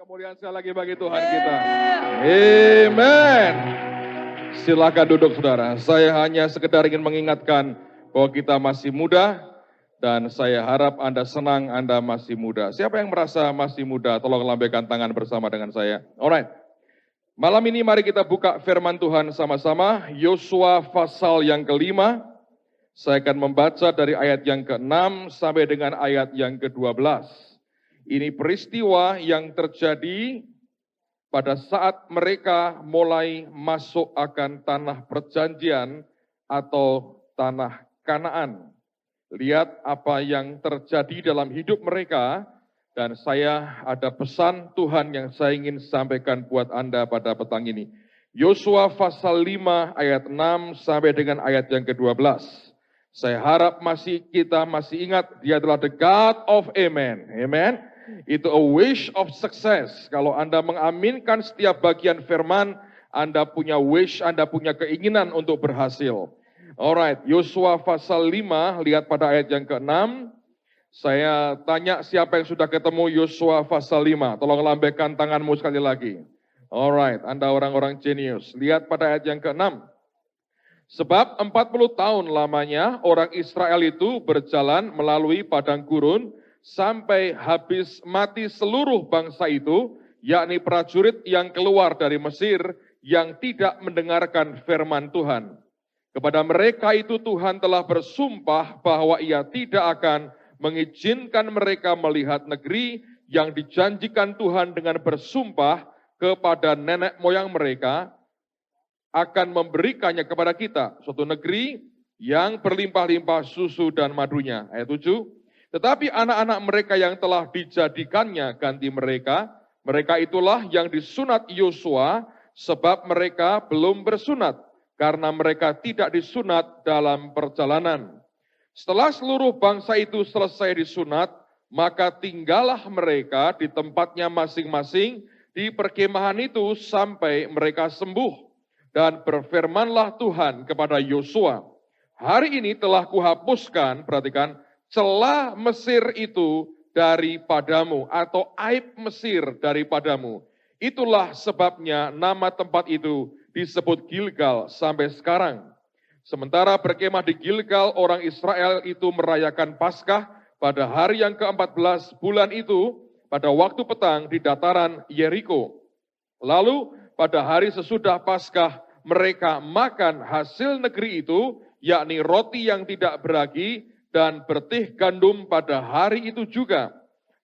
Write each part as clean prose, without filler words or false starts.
kemuliaan sekali lagi bagi Tuhan kita. Amen. Silakan duduk saudara. Saya hanya sekedar ingin mengingatkan bahwa kita masih muda dan saya harap Anda senang Anda masih muda. Siapa yang merasa masih muda? Tolong lambaikan tangan bersama dengan saya. Alright. Malam ini mari kita buka firman Tuhan sama-sama. Yosua pasal yang kelima. Saya akan membaca dari ayat yang ke-6 sampai dengan ayat yang ke-12. Ini peristiwa yang terjadi pada saat mereka mulai masuk akan tanah perjanjian atau tanah Kanaan. Lihat apa yang terjadi dalam hidup mereka dan saya ada pesan Tuhan yang saya ingin sampaikan buat Anda pada petang ini. Yosua pasal 5 ayat 6 sampai dengan ayat yang ke-12. Saya harap kita masih ingat dia adalah the God of Amen. Amen. Itu a wish of success. Kalau Anda mengaminkan setiap bagian firman, Anda punya wish, Anda punya keinginan untuk berhasil. Alright, Yosua pasal 5, lihat pada ayat yang ke-6. Saya tanya siapa yang sudah ketemu Yosua pasal 5. Tolong lambaikan tanganmu sekali lagi. Alright, Anda orang-orang jenius. Lihat pada ayat yang ke-6. Sebab 40 tahun lamanya orang Israel itu berjalan melalui padang gurun sampai habis mati seluruh bangsa itu, yakni prajurit yang keluar dari Mesir yang tidak mendengarkan firman Tuhan. Kepada mereka itu Tuhan telah bersumpah bahwa ia tidak akan mengizinkan mereka melihat negeri yang dijanjikan Tuhan dengan bersumpah kepada nenek moyang mereka, akan memberikannya kepada kita, suatu negeri yang berlimpah-limpah susu dan madunya. Ayat 7. Tetapi anak-anak mereka yang telah dijadikannya ganti mereka itulah yang disunat Yosua, sebab mereka belum bersunat, karena mereka tidak disunat dalam perjalanan. Setelah seluruh bangsa itu selesai disunat, maka tinggallah mereka di tempatnya masing-masing di perkemahan itu sampai mereka sembuh. Dan berfirmanlah Tuhan kepada Yosua, hari ini telah kuhapuskan, perhatikan, celah Mesir itu daripadamu, atau aib Mesir daripadamu. Itulah sebabnya nama tempat itu disebut Gilgal sampai sekarang. Sementara berkemah di Gilgal, orang Israel itu merayakan Paskah pada hari yang ke-14 bulan itu, pada waktu petang di dataran Yeriko. Lalu pada hari sesudah Paskah, mereka makan hasil negeri itu, yakni roti yang tidak beragi dan bertih gandum pada hari itu juga.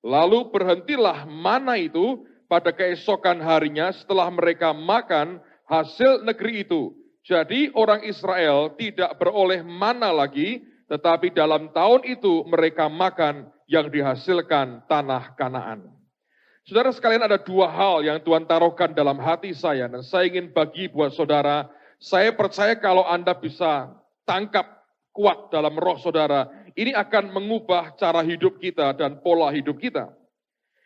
Lalu berhentilah mana itu pada keesokan harinya setelah mereka makan hasil negeri itu. Jadi orang Israel tidak beroleh mana lagi, tetapi dalam tahun itu mereka makan yang dihasilkan tanah Kanaan. Saudara sekalian, ada dua hal yang Tuhan taruhkan dalam hati saya dan saya ingin bagi buat saudara. Saya percaya kalau Anda bisa tangkap kuat dalam roh saudara, ini akan mengubah cara hidup kita dan pola hidup kita.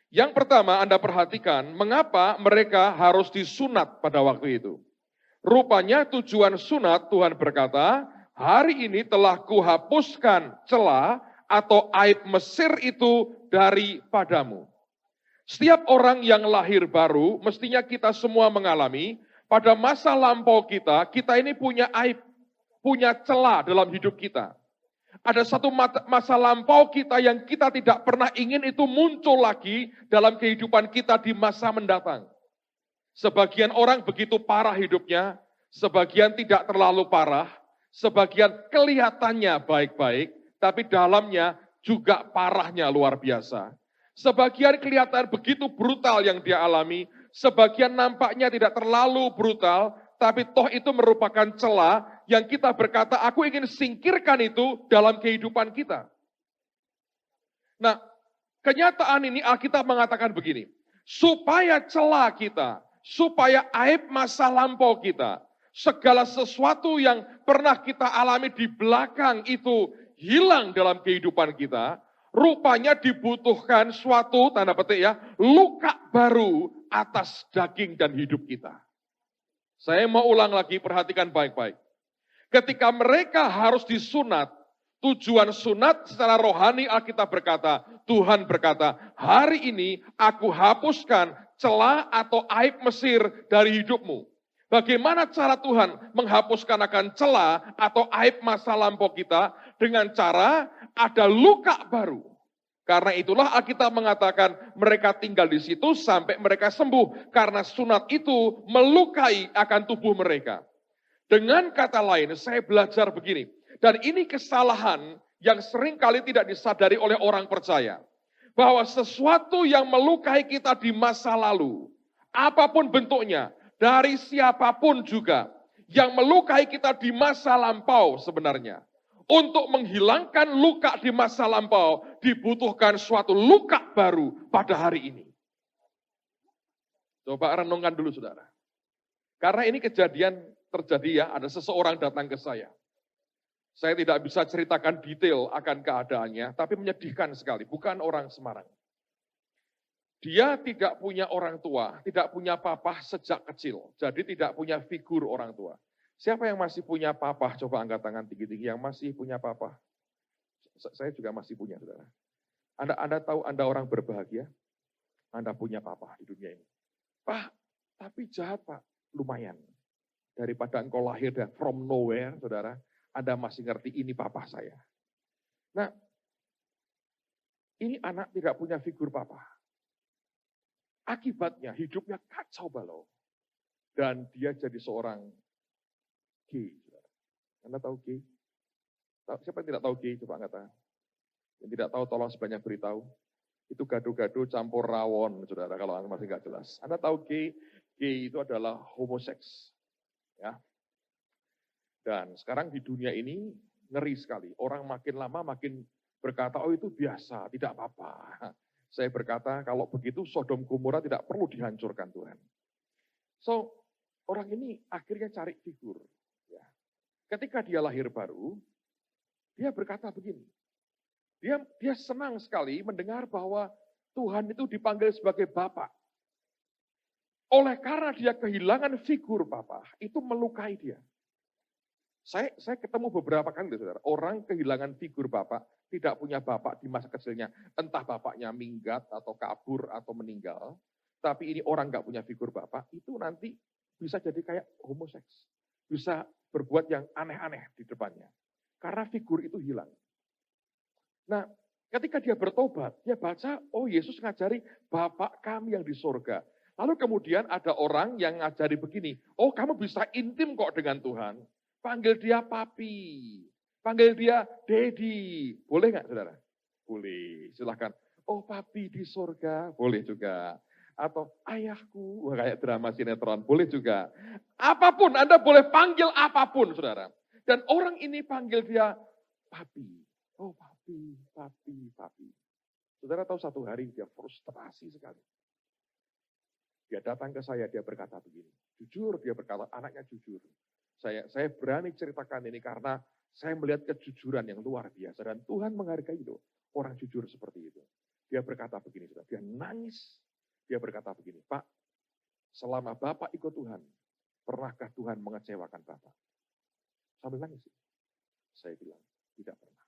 Yang pertama, Anda perhatikan mengapa mereka harus disunat pada waktu itu. Rupanya tujuan sunat, Tuhan berkata, hari ini telah kuhapuskan celah atau aib Mesir itu daripadamu. Setiap orang yang lahir baru, mestinya kita semua mengalami, pada masa lampau kita ini punya aib, punya celah dalam hidup kita. Ada satu masa lampau kita yang kita tidak pernah ingin itu muncul lagi dalam kehidupan kita di masa mendatang. Sebagian orang begitu parah hidupnya, sebagian tidak terlalu parah, sebagian kelihatannya baik-baik, tapi dalamnya juga parahnya luar biasa. Sebagian kelihatan begitu brutal yang dia alami, sebagian nampaknya tidak terlalu brutal, tapi toh itu merupakan celah yang kita berkata, aku ingin singkirkan itu dalam kehidupan kita. Nah, kenyataan ini Alkitab mengatakan begini, supaya celah kita, supaya aib masa lampau kita, segala sesuatu yang pernah kita alami di belakang itu hilang dalam kehidupan kita, rupanya dibutuhkan suatu, tanda petik ya, luka baru atas daging dan hidup kita. Saya mau ulang lagi, perhatikan baik-baik. Ketika mereka harus disunat, tujuan sunat secara rohani Alkitab berkata, Tuhan berkata, hari ini aku hapuskan celah atau aib Mesir dari hidupmu. Bagaimana cara Tuhan menghapuskan akan celah atau aib masa lampau kita? Dengan cara ada luka baru. Karena itulah Alkitab mengatakan mereka tinggal di situ sampai mereka sembuh. Karena sunat itu melukai akan tubuh mereka. Dengan kata lain, saya belajar begini. Dan ini kesalahan yang seringkali tidak disadari oleh orang percaya. Bahwa sesuatu yang melukai kita di masa lalu, apapun bentuknya, dari siapapun juga, yang melukai kita di masa lampau sebenarnya. Untuk menghilangkan luka di masa lampau, dibutuhkan suatu luka baru pada hari ini. Coba renungkan dulu saudara. Karena ini kejadian terjadi ya, ada seseorang datang ke saya. Saya tidak bisa ceritakan detail akan keadaannya, tapi menyedihkan sekali, bukan orang Semarang. Dia tidak punya orang tua, tidak punya papa sejak kecil, jadi tidak punya figur orang tua. Siapa yang masih punya papa? Coba angkat tangan tinggi-tinggi yang masih punya papa. Saya juga masih punya, saudara. Anda tahu Anda orang berbahagia? Anda punya papa di dunia ini. Pak, tapi jahat Pak. Lumayan. Daripada engkau lahir dan from nowhere, saudara, Anda masih ngerti ini papa saya. Nah, ini anak tidak punya figur papa. Akibatnya hidupnya kacau balau. Dan dia jadi seorang gay. Anda tahu gay? Siapa yang tidak tahu gay? Coba angkat tangan. Yang tidak tahu tolong sebanyak beritahu. Itu gado-gado campur rawon, saudara, kalau Anda masih nggak jelas. Anda tahu gay? Gay itu adalah homoseks. Ya. Dan sekarang di dunia ini ngeri sekali. Orang makin lama makin berkata, oh itu biasa, tidak apa-apa. Saya berkata, kalau begitu Sodom Gomora tidak perlu dihancurkan Tuhan. So, orang ini akhirnya cari figur. Ya. Ketika dia lahir baru, dia berkata begini. Dia senang sekali mendengar bahwa Tuhan itu dipanggil sebagai Bapa. Oleh karena dia kehilangan figur Bapa, itu melukai dia. Saya ketemu beberapa kali, saudara. Orang kehilangan figur bapak, tidak punya bapak di masa kecilnya. Entah bapaknya minggat atau kabur atau meninggal. Tapi ini orang nggak punya figur bapak, itu nanti bisa jadi kayak homoseks. Bisa berbuat yang aneh-aneh di depannya. Karena figur itu hilang. Nah, ketika dia bertobat, dia baca, oh Yesus ngajari Bapak kami yang di sorga. Lalu kemudian ada orang yang ngajari begini, oh kamu bisa intim kok dengan Tuhan. Panggil dia papi, panggil dia daddy. Boleh nggak saudara? Boleh, silahkan. Oh papi di surga, boleh juga. Atau ayahku, wah kayak drama sinetron, boleh juga. Apapun, Anda boleh panggil apapun saudara. Dan orang ini panggil dia papi. Oh papi, papi, papi. Saudara tahu satu hari dia frustrasi sekali. Dia datang ke saya, dia berkata begini. Jujur, dia berkata, anaknya jujur. Saya berani ceritakan ini karena saya melihat kejujuran yang luar biasa. Dan Tuhan menghargai itu, orang jujur seperti itu. Dia berkata begini, dia nangis. Dia berkata begini, Pak, selama Bapak ikut Tuhan, pernahkah Tuhan mengecewakan Bapak? Sambil nangis. Saya bilang, tidak pernah.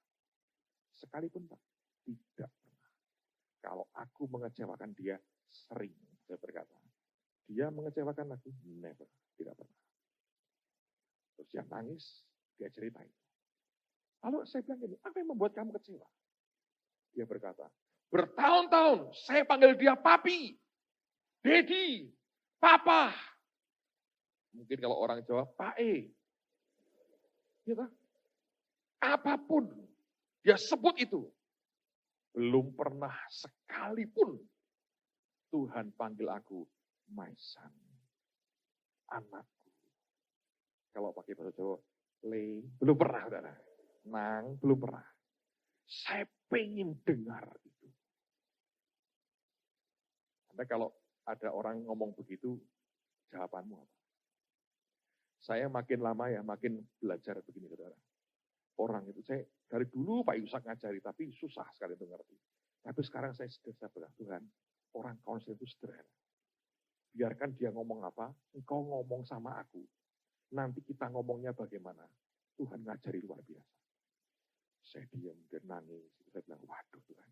Sekalipun Pak, tidak pernah. Kalau aku mengecewakan dia, sering. Saya berkata, dia mengecewakan aku, never, tidak pernah. Terus dia nangis, dia ceritain. Lalu saya bilang gini, apa yang membuat kamu kecewa? Dia berkata, bertahun-tahun saya panggil dia papi, daddy, papa. Mungkin kalau orang Jawa, pae. Gitu. Apapun dia sebut itu. Belum pernah sekalipun Tuhan panggil aku, my son, anakku. Kalau pakai bahasa Jawa, belum pernah, saudara. Nang, belum pernah. Saya pengen dengar itu. Anda kalau ada orang ngomong begitu, jawabanmu apa? Saya makin lama ya, makin belajar begini, saudara. Orang itu, saya dari dulu Pak Yusak ngajari, tapi susah sekali untuk ngerti. Tapi sekarang saya bilang, Tuhan, orang konseling itu sederhana. Biarkan dia ngomong apa, engkau ngomong sama aku. Nanti kita ngomongnya bagaimana. Tuhan ngajari luar biasa. Saya diam dan nangis. Saya bilang, waduh Tuhan.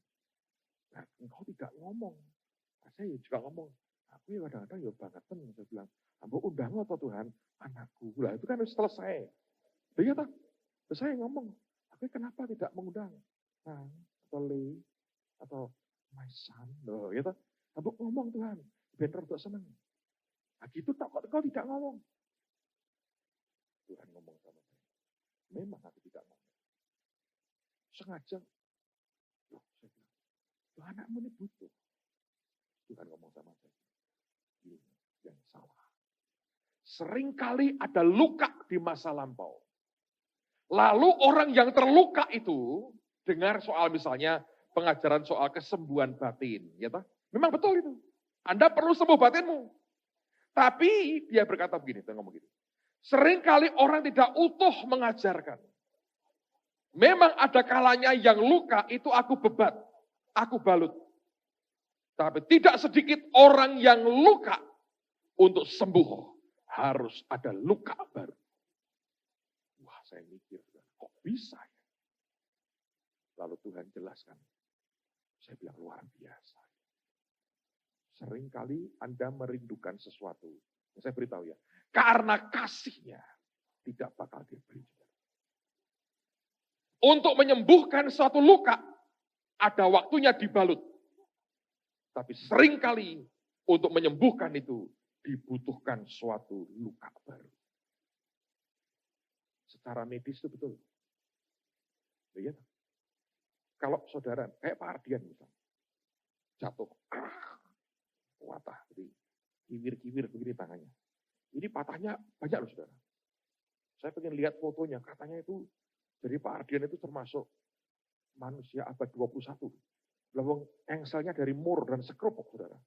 Nah, engkau tidak ngomong. Nah, saya juga ngomong. Aku ya kadang-kadang ya banget saya bilang, "Ambo undang atau Tuhan anakku." Lah itu kan selesai. Iya toh? Terus saya ngomong, "Tapi kenapa tidak mengundang Sang atau Le atau my son?" Loh, ya toh? Ambo ngomong Tuhan, bener untuk seneng. Nah gitu tak kok kau tidak ngomong. Tuhan ngomong sama saya. Memang aku tidak ngomong. Sengaja. Loh, saya bilang, "Tuh anakmu ini butuh." Tuhan ngomong sama saya. Ini yang salah. Seringkali ada luka di masa lampau. Lalu orang yang terluka itu, dengar soal misalnya pengajaran soal kesembuhan batin. Ya toh? Memang betul itu. Anda perlu sembuh batinmu. Tapi dia berkata begini, dia ngomong gini. Seringkali orang tidak utuh mengajarkan. Memang ada kalanya yang luka itu aku bebat, aku balut. Tapi tidak sedikit orang yang luka untuk sembuh harus ada luka baru. Wah, saya mikir, kok bisa ya? Lalu Tuhan jelaskan. Saya bilang luar biasa. Seringkali Anda merindukan sesuatu. Saya beritahu ya, karena kasihnya tidak bakal diberi. Untuk menyembuhkan suatu luka, ada waktunya dibalut. Tapi seringkali untuk menyembuhkan itu dibutuhkan suatu luka baru. Secara medis itu betul. Ya, kalau saudara, kayak Pak Ardian misalnya, jatuh, patah, jadi kiwir-kiwir begini tangannya. Ini patahnya banyak loh saudara. Saya pengen lihat fotonya, katanya itu, jadi Pak Ardian itu termasuk manusia abad 21. Lawang engselnya dari mur dan sekrup, saudara.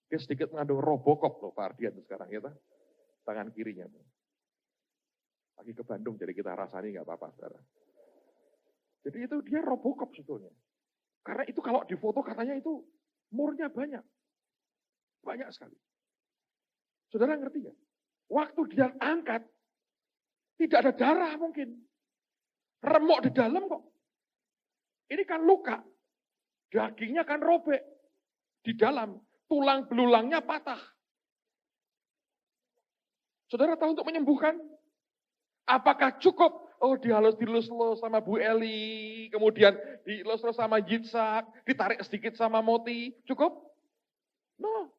Dia sedikit mengandung Robocop loh Pak Ardian sekarang, ya. Tangan kirinya. Lagi ke Bandung, jadi kita rasani nggak apa-apa, saudara. Jadi itu dia Robocop sebetulnya. Karena itu kalau di foto katanya itu murnya banyak. Banyak sekali. Saudara ngerti nggak? Waktu dia angkat, tidak ada darah mungkin. Remuk di dalam kok. Ini kan luka. Dagingnya kan robek. Di dalam, tulang belulangnya patah. Saudara tahu untuk menyembuhkan? Apakah cukup? Oh dilus-dilus sama Bu Eli, kemudian dilus-lus sama Yitzhak, ditarik sedikit sama Moti. Cukup? No.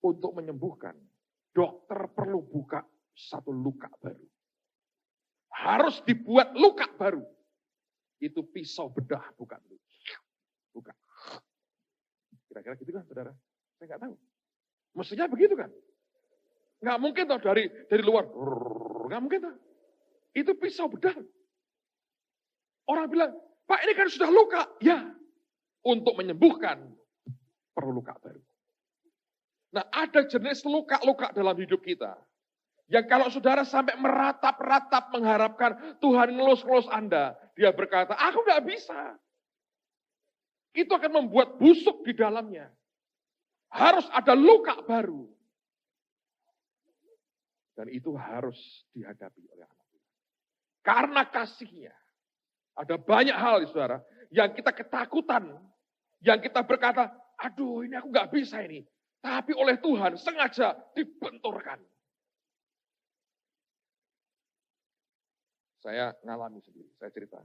Untuk menyembuhkan, dokter perlu buka satu luka baru. Harus dibuat luka baru. Itu pisau bedah, bukan. Bukan. Kira-kira gitu kan, saudara? Saya nggak tahu. Mestinya begitu kan? Nggak mungkin toh dari luar. Nggak mungkin toh. Itu pisau bedah. Orang bilang, Pak ini kan sudah luka. Ya, untuk menyembuhkan perlu luka baru. Nah ada jenis luka-luka dalam hidup kita. Yang kalau saudara sampai meratap-ratap mengharapkan Tuhan ngelus-ngelus Anda. Dia berkata, aku nggak bisa. Itu akan membuat busuk di dalamnya. Harus ada luka baru. Dan itu harus dihadapi oleh anak Tuhan. Karena kasihnya. Ada banyak hal, saudara, yang kita ketakutan. Yang kita berkata, aduh ini aku nggak bisa ini. Tapi oleh Tuhan sengaja dibenturkan. Saya ngalami sendiri, saya cerita.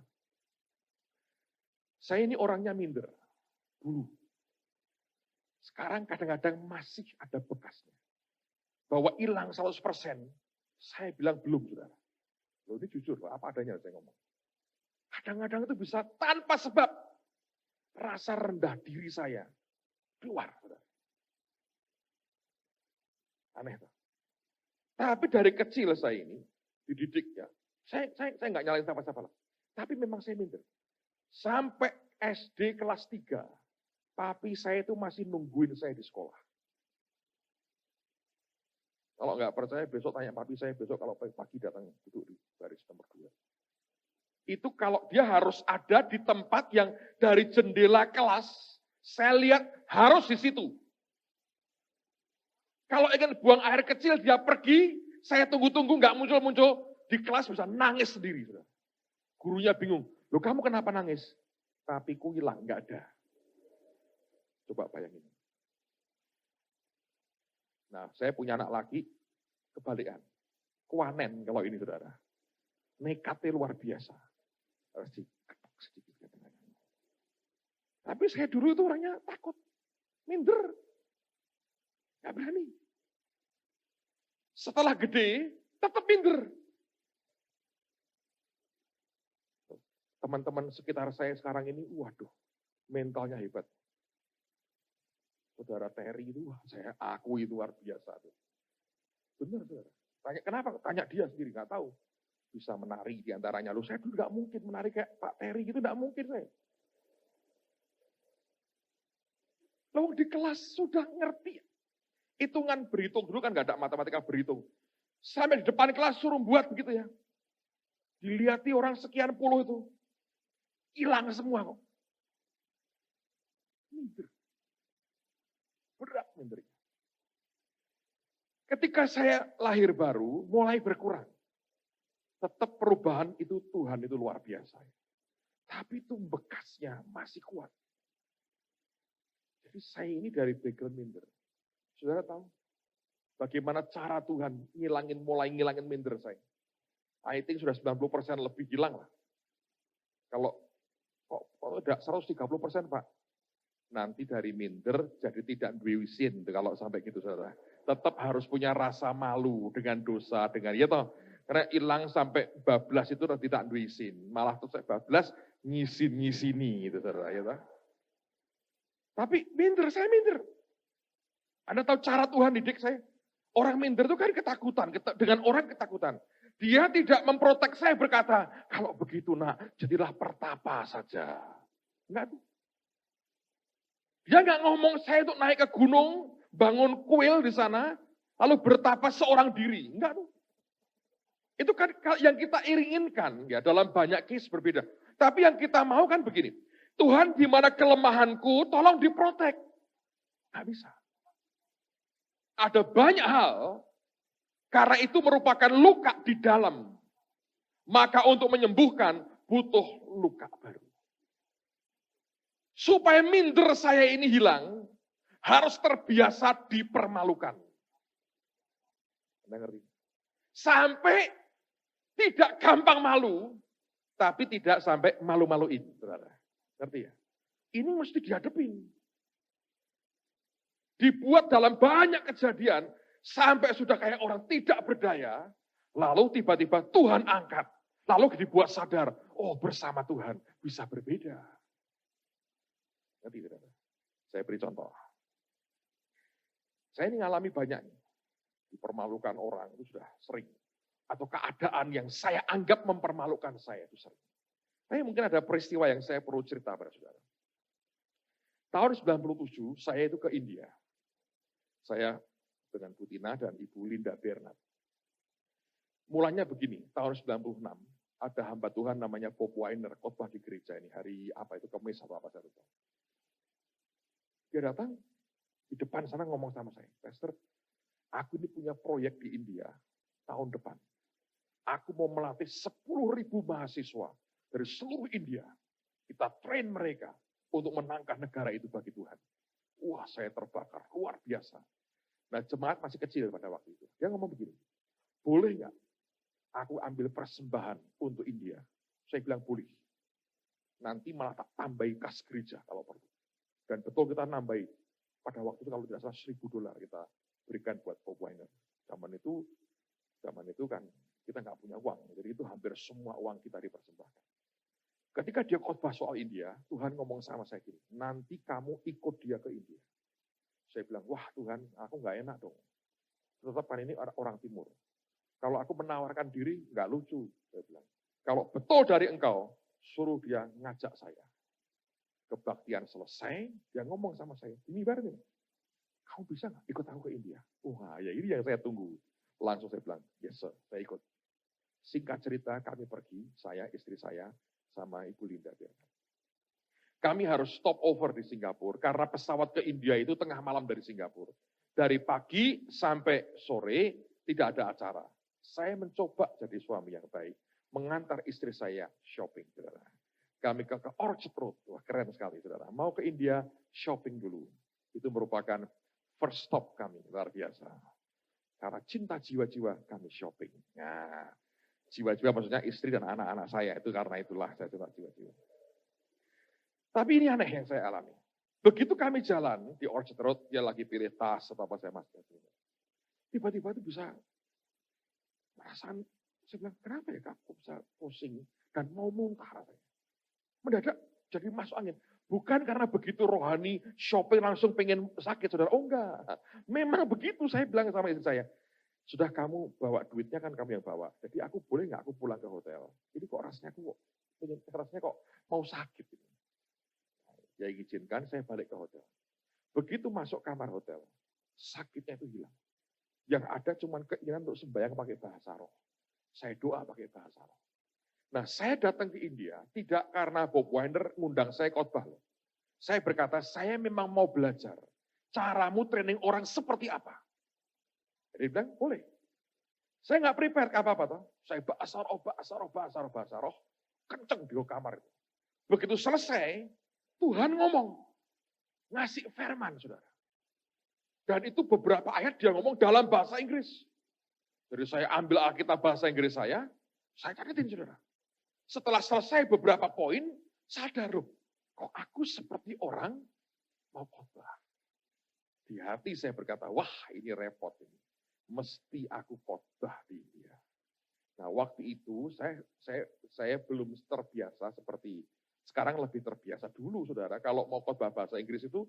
Saya ini orangnya minder. Dulu. Sekarang kadang-kadang masih ada bekasnya. Bahwa hilang 100%, saya bilang belum, saudara. Loh, ini jujur, apa adanya saya ngomong. Kadang-kadang itu bisa tanpa sebab rasa rendah diri saya keluar, saudara. Aneh, tuh. Tapi dari kecil saya ini dididik ya. Saya nggak nyalain siapa-siapa lah. Tapi memang saya minder. Sampai SD kelas 3, papi saya itu masih nungguin saya di sekolah. Kalau nggak percaya besok tanya papi saya, besok kalau pagi datang duduk di baris nomor 2. Itu kalau dia harus ada di tempat yang dari jendela kelas, saya lihat harus di situ. Kalau ingin buang air kecil, dia pergi, saya tunggu-tunggu nggak muncul-muncul, di kelas bisa nangis sendiri. Gurunya bingung, loh kamu kenapa nangis? Papiku hilang, nggak ada. Coba bayangin. Nah, saya punya anak lagi, kebalikan. Kuanen kalau ini, saudara. Nekatnya luar biasa. Harus diketok sedikit. Tapi saya dulu itu orangnya takut, minder. Gak berani. Setelah gede, tetap minder. Teman-teman sekitar saya sekarang ini, waduh, mentalnya hebat. Saudara Terry itu, wah, saya akui itu luar biasa. Benar, saudara. Tanya, kenapa? Tanya dia sendiri, nggak tahu. Bisa menari di antaranya. Lu, saya dulu nggak mungkin menari kayak Pak Terry gitu, nggak mungkin saya. Lalu di kelas sudah ngerti. Hitungan berhitung, dulu kan nggak ada matematika berhitung. Sampai di depan kelas suruh buat begitu ya. Dilihati orang sekian puluh itu. Hilang semua kok. Minder. Berat mindernya. Ketika saya lahir baru, mulai berkurang. Tetap perubahan itu Tuhan itu luar biasa. Tapi itu bekasnya masih kuat. Jadi saya ini dari background minder. Saudara tahu bagaimana cara Tuhan mulai ngilangin minder saya. I think sudah 90% lebih hilang lah. Kalau udah 130% Pak. Nanti dari minder jadi tidak duwisin kalau sampai gitu saudara. Tetap harus punya rasa malu dengan dosa, dengan ya toh. Karena hilang sampai bablas itu tidak duwisin. Malah terus bablas ngisin-ngisini gitu saudara. Ya toh. Tapi saya minder. Anda tahu cara Tuhan didik saya? Orang minder itu kan ketakutan, dengan orang ketakutan. Dia tidak memprotek saya berkata, kalau begitu nak, jadilah pertapa saja. Enggak tuh. Dia enggak ngomong saya untuk naik ke gunung, bangun kuil di sana, lalu bertapa seorang diri. Enggak tuh. Itu kan yang kita inginkan ya dalam banyak case berbeda. Tapi yang kita mau kan begini. Tuhan di mana kelemahanku, tolong diprotek. Enggak bisa. Ada banyak hal, karena itu merupakan luka di dalam. Maka untuk menyembuhkan, butuh luka baru. Supaya minder saya ini hilang, harus terbiasa dipermalukan. Anda ngerti? Sampai tidak gampang malu, tapi tidak sampai malu-maluin. Saudara. Ngerti ya? Ini mesti dihadapin. Dibuat dalam banyak kejadian, sampai sudah kayak orang tidak berdaya, lalu tiba-tiba Tuhan angkat. Lalu dibuat sadar, oh bersama Tuhan bisa berbeda. Ngerti tidak? Saya beri contoh. Saya ini ngalami banyak. Dipermalukan orang itu sudah sering. Atau keadaan yang saya anggap mempermalukan saya itu sering. Tapi mungkin ada peristiwa yang saya perlu cerita pada saudara. Tahun 97 saya itu ke India. Saya dengan Bu Tina dan Ibu Linda Bernard. Mulanya begini, tahun 96 ada hamba Tuhan namanya Bob Weiner, khotbah di gereja ini, hari apa itu, Kamis atau apa saya lupa. Dia datang di depan sana ngomong sama saya, Pastor, aku ini punya proyek di India tahun depan. Aku mau melatih 10.000 mahasiswa dari seluruh India. Kita train mereka untuk menangkap negara itu bagi Tuhan. Wah, saya terbakar, luar biasa. Nah, jemaat masih kecil pada waktu itu. Dia ngomong begini, boleh nggak aku ambil persembahan untuk India? Saya bilang boleh. Nanti malah tak tambahi kas gereja kalau perlu. Dan betul kita nambahi. Pada waktu itu kalau tidak salah $1.000 kita berikan buat Bob Weiner. Zaman itu kan kita nggak punya uang. Jadi itu hampir semua uang kita dipersembahkan. Ketika dia khotbah soal India, Tuhan ngomong sama saya gini, nanti kamu ikut dia ke India. Saya bilang, wah Tuhan, aku nggak enak dong. Tetap kan ini orang timur. Kalau aku menawarkan diri, nggak lucu. Saya bilang, kalau betul dari engkau, suruh dia ngajak saya. Kebaktian selesai, dia ngomong sama saya, ini bareng, kamu bisa nggak ikut aku ke India? Wah, ya ini yang saya tunggu. Langsung saya bilang, yes sir, saya ikut. Singkat cerita, kami pergi, saya, istri saya, sama Ibu Linda. Kami harus stop over di Singapura, karena pesawat ke India itu tengah malam dari Singapura. Dari pagi sampai sore, tidak ada acara. Saya mencoba jadi suami yang baik, mengantar istri saya shopping, saudara. Kami ke Orchard Road, wah keren sekali, saudara. Mau ke India, shopping dulu. Itu merupakan first stop kami, luar biasa. Karena cinta jiwa-jiwa kami shopping. Nah, jiwa-jiwa maksudnya istri dan anak-anak saya, itu karena itulah saya cinta jiwa-jiwa. Tapi ini aneh yang saya alami. Begitu kami jalan di Orchard Road, dia lagi pilih tas atau apa saya masuk. Tiba-tiba itu bisa perasaan, saya bilang, kenapa ya Kak, kok bisa pusing dan mau muntah rasanya. Mendadak jadi masuk angin. Bukan karena begitu rohani, shopping langsung pengen sakit, saudara. Oh enggak. Memang begitu, saya bilang sama istri saya. Sudah kamu bawa duitnya kan kamu yang bawa. Jadi aku boleh nggak aku pulang ke hotel. Ini kok rasanya kok mau sakit. Ya izinkan saya balik ke hotel. Begitu masuk kamar hotel, sakitnya itu hilang. Yang ada cuma keinginan untuk sembahyang pakai bahasa roh. Saya doa pakai bahasa roh. Nah, saya datang ke India tidak karena Bob Winder ngundang saya khotbah loh. Saya berkata, saya memang mau belajar. Caramu training orang seperti apa? Jadi dia bilang, boleh. Saya nggak prepare apa-apa toh. Saya bahasa roh. Kenceng di kamar itu. Begitu selesai, Tuhan ngomong. Ngasih firman, saudara. Dan itu beberapa ayat dia ngomong dalam bahasa Inggris. Jadi saya ambil Alkitab bahasa Inggris saya catetin, saudara. Setelah selesai beberapa poin, sadar loh, kok aku seperti orang mau khotbah. Di hati saya berkata, wah ini repot ini. Mesti aku khotbah di India. Nah waktu itu saya belum terbiasa seperti, sekarang lebih terbiasa dulu saudara. Kalau mau khotbah bahasa Inggris itu,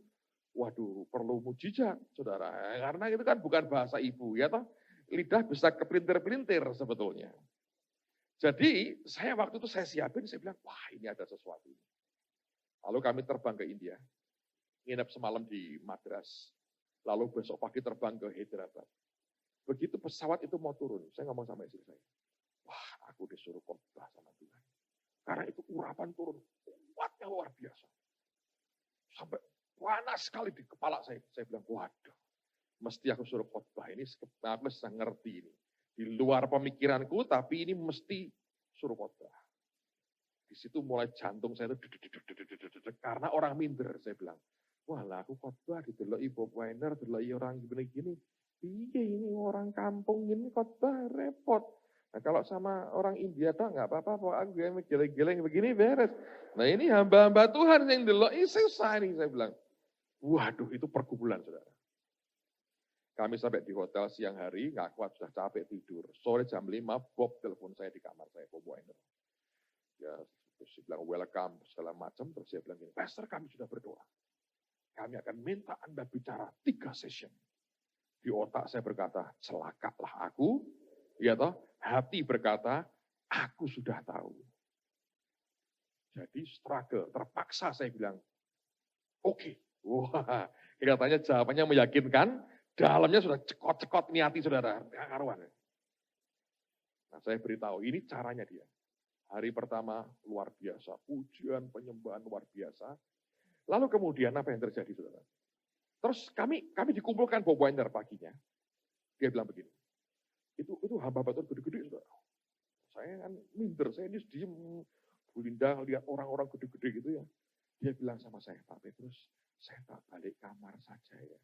waduh perlu mujizat saudara. Karena itu kan bukan bahasa ibu ya toh. Lidah bisa kepelintir-pelintir sebetulnya. Jadi saya waktu itu saya siapin, saya bilang, wah ini ada sesuatu. Lalu kami terbang ke India, nginep semalam di Madras, lalu besok pagi terbang ke Hyderabad. Begitu pesawat itu mau turun, saya ngomong sama istri saya, wah aku disuruh khotbah sama Tuhan. Karena itu urapan turun, kuatnya luar biasa. Sampai panas sekali di kepala saya bilang, waduh, mesti aku suruh khotbah ini, aku bisa ngerti ini. Di luar pemikiranku, tapi ini mesti suruh khotbah. Di situ mulai jantung saya itu karena orang minder, saya bilang. Wah lah aku khotbah dideloi Bob Winder, dideloi orang gini-gini. Iya ini orang kampung ini khotbah repot. Nah kalau sama orang India tak nggak apa-apa, aku geleng-geleng begini beres. Nah ini hamba-hamba Tuhan yang deloi susah nih, saya bilang. Waduh itu pergumulan saudara. Kami sampai di hotel siang hari, nggak kuat, sudah capek tidur. Sore jam 5, Bob telepon saya di kamar saya, Bob Winder. Ya, terus dia bilang welcome, segala macam. Terus dia bilang gini, Pastor kami sudah berdoa. Kami akan minta Anda bicara 3 session. Di otak saya berkata, celakalah aku. Ya toh, hati berkata, aku sudah tahu. Jadi struggle, terpaksa saya bilang, oke. Wah, katanya jawabannya meyakinkan. Dalamnya sudah cekot-cekot niati saudara, karuan. Nah saya beritahu, ini caranya dia. Hari pertama luar biasa, pujian, penyembahan luar biasa. Lalu kemudian apa yang terjadi saudara? Terus kami dikumpulkan Bob Winder paginya. Dia bilang begini, itu hamba Tuhan gede-gede saudara. Saya kan minder, saya ini diem, Bu Linda lihat orang-orang gede-gede gitu ya. Dia bilang sama saya, Pak Petrus, saya tak balik kamar saja ya.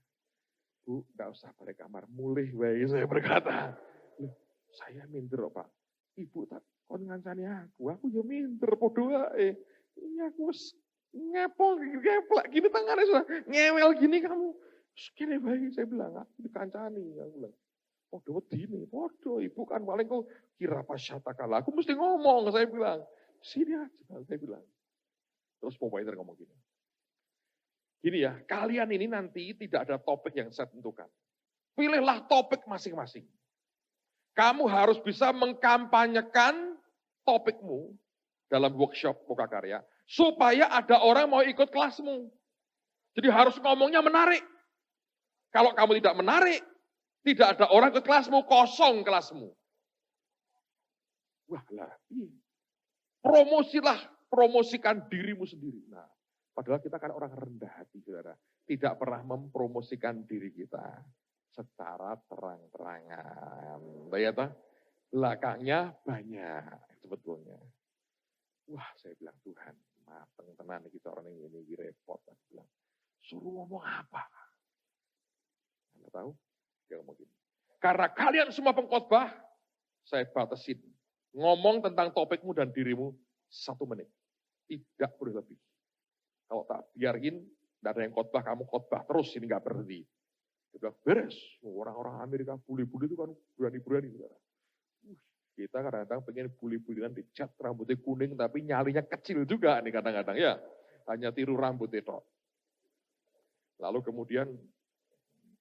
Bu, enggak usah balik kamar, mulih wae saya berkata. Loh, saya minder Pak. Ibu tak kon ngancani aku ya minder podo wae. Ini aku wis ngeplak gini tangannya sudah ngewel gini kamu. Sekene wae saya bilang, aku dikancani aku bilang. Podo wedine, podo ibu kan paling kok kira pasyatakala. Aku mesti ngomong saya bilang. Sini aja saya bilang. Terus Papa ngomong gini. Gini ya, kalian ini nanti tidak ada topik yang saya tentukan. Pilihlah topik masing-masing. Kamu harus bisa mengkampanyekan topikmu dalam workshop Muka Karya, supaya ada orang mau ikut kelasmu. Jadi harus ngomongnya menarik. Kalau kamu tidak menarik, tidak ada orang ikut kelasmu, kosong kelasmu. Wah lah, promosikan dirimu sendiri. Nah, padahal kita kan orang rendah hati, saudara. Tidak pernah mempromosikan diri kita secara terang-terangan. Lihat, belakangnya banyak sebetulnya. Wah, saya bilang Tuhan, mateng tenan kita orang ini repot. Saya bilang, suruh ngomong apa? Anda tahu? Dia ngomong gini. Karena kalian semua pengkhotbah, saya batasin. Ngomong tentang topikmu dan dirimu 1 menit. Tidak boleh lebih. Kalau tak biarin, tidak ada yang khotbah, kamu khotbah terus, ini nggak berhenti. Dia bilang, beres. Orang-orang Amerika buli-buli itu kan berani-berani. Kita kadang-kadang pengen buli-bulian dicat rambutnya kuning, tapi nyalinya kecil juga nih kadang-kadang ya. Hanya tiru rambut itu. Lalu kemudian,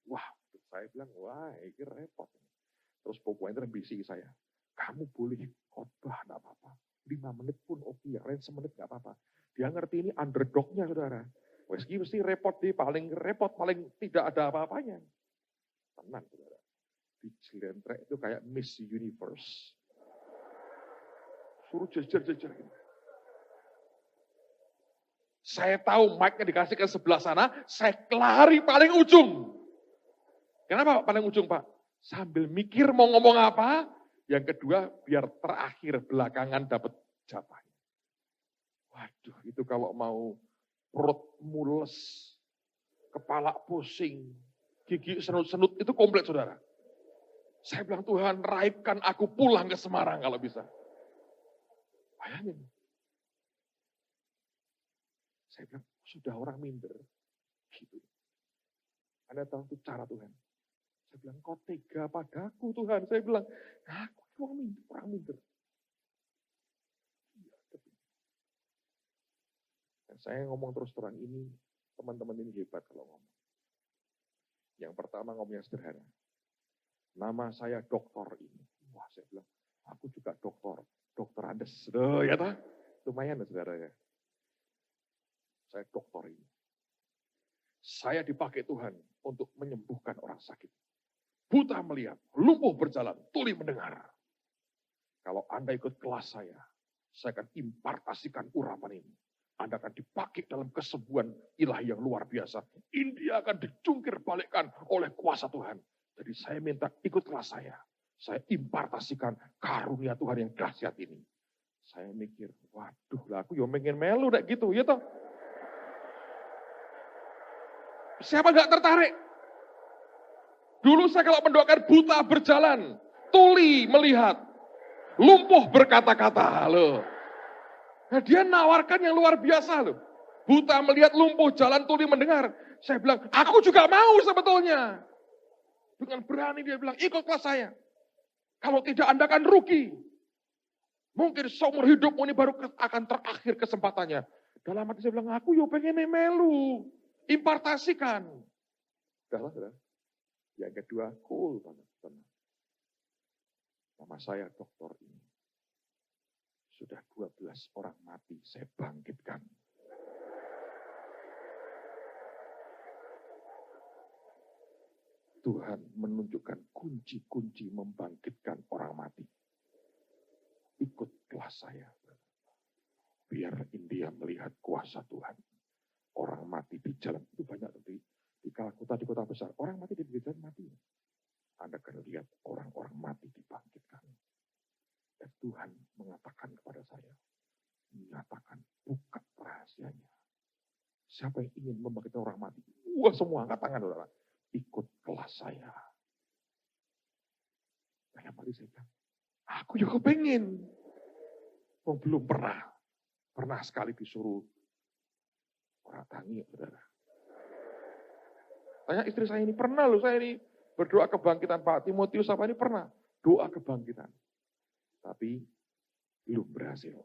wah, saya bilang, wah ini repot. Terus pokoknya terbisi saya. Kamu boleh khotbah, enggak apa-apa. 5 menit pun oke, yang lain semenit enggak apa-apa. Dia ngerti ini underdognya, saudara. Meski mesti repot, dia paling repot, paling tidak ada apa-apanya. Tenang, saudara. Di Cilentrek itu kayak Miss Universe. Suruh jejer-jejer. Saya tahu mic-nya dikasih ke sebelah sana, saya lari paling ujung. Kenapa paling ujung, Pak? Sambil mikir mau ngomong apa, yang kedua biar terakhir belakangan dapat jatahnya. Waduh, itu kalau mau perut mules, kepala pusing, gigi senut-senut, itu komplit saudara. Saya bilang, Tuhan raibkan aku pulang ke Semarang kalau bisa. Bayangin. Saya bilang, sudah orang minder. Gitu. Anda tahu itu cara Tuhan. Saya bilang, kau tega padaku Tuhan. Saya bilang, aku orang minder. Dan saya ngomong terus terang ini, teman-teman ini hebat kalau ngomong. Yang pertama ngomongnya sederhana. Nama saya doktor ini. Wah, saya bilang, aku juga doktor. Dokter Andes. Ya tak? Lumayan ya saudara ya. Saya doktor ini. Saya dipakai Tuhan untuk menyembuhkan orang sakit. Buta melihat, lumpuh berjalan, tuli mendengar. Kalau Anda ikut kelas saya akan impartasikan urapan ini. Anda akan dipakai dalam kesembuhan ilahi yang luar biasa. India akan dicungkir balikkan oleh kuasa Tuhan. Jadi saya minta ikut kelas saya. Saya impartasikan karunia Tuhan yang dahsyat ini. Saya mikir, waduh lah aku yang pengen melu kayak gitu, ya toh. Siapa gak tertarik? Dulu saya kalau mendoakan buta berjalan, tuli melihat, lumpuh berkata-kata loh. Nah dia nawarkan yang luar biasa loh. Buta melihat, lumpuh, jalan, tuli mendengar. Saya bilang, aku juga mau sebetulnya. Dengan berani dia bilang, ikut kelas saya. Kalau tidak Anda akan rugi. Mungkin seumur hidupmu ini baru akan terakhir kesempatannya. Dalam hati saya bilang, aku yo pengen melu. Impartasikan. Sudah. Yang kedua, cool banget. Nama saya dokter ini. Sudah 12 orang mati, saya bangkitkan. Tuhan menunjukkan kunci-kunci membangkitkan orang mati. Ikut kelas saya. Biar India melihat kuasa Tuhan. Orang mati di jalan itu banyak di Kalkuta, di kota besar. Orang mati di jalan mati. Anda akan lihat orang-orang mati dibangkitkan. Dan Tuhan mengatakan kepada saya, menyatakan buka rahasianya. Siapa yang ingin membangkitkan orang mati? Wah semua angkat tangan saudara. Ikut kelas saya. Saya mati saya bilang, aku juga pengen. Oh, belum pernah. Pernah sekali disuruh orang tangi, saudara. Tanya istri saya ini, pernah loh saya ini berdoa kebangkitan Pak Timotius apa ini pernah. Doa kebangkitan. Tapi belum berhasil.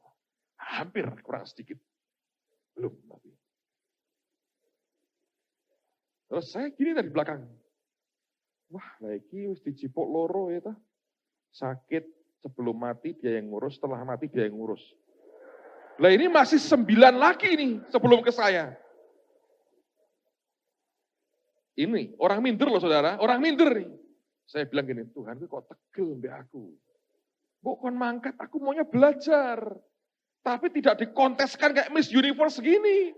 Hampir kurang sedikit. Belum. Tapi. Terus saya gini dari belakang. Wah lagi harus dijipok loro ya toh. Sakit sebelum mati dia yang ngurus, setelah mati dia yang ngurus. Lah ini masih 9 lagi nih sebelum ke saya. Ini orang minder loh saudara, orang minder nih. Saya bilang gini, Tuhan kok tegel mbak aku. Bukan mangkat, aku maunya belajar. Tapi tidak dikonteskan kayak Miss Universe gini.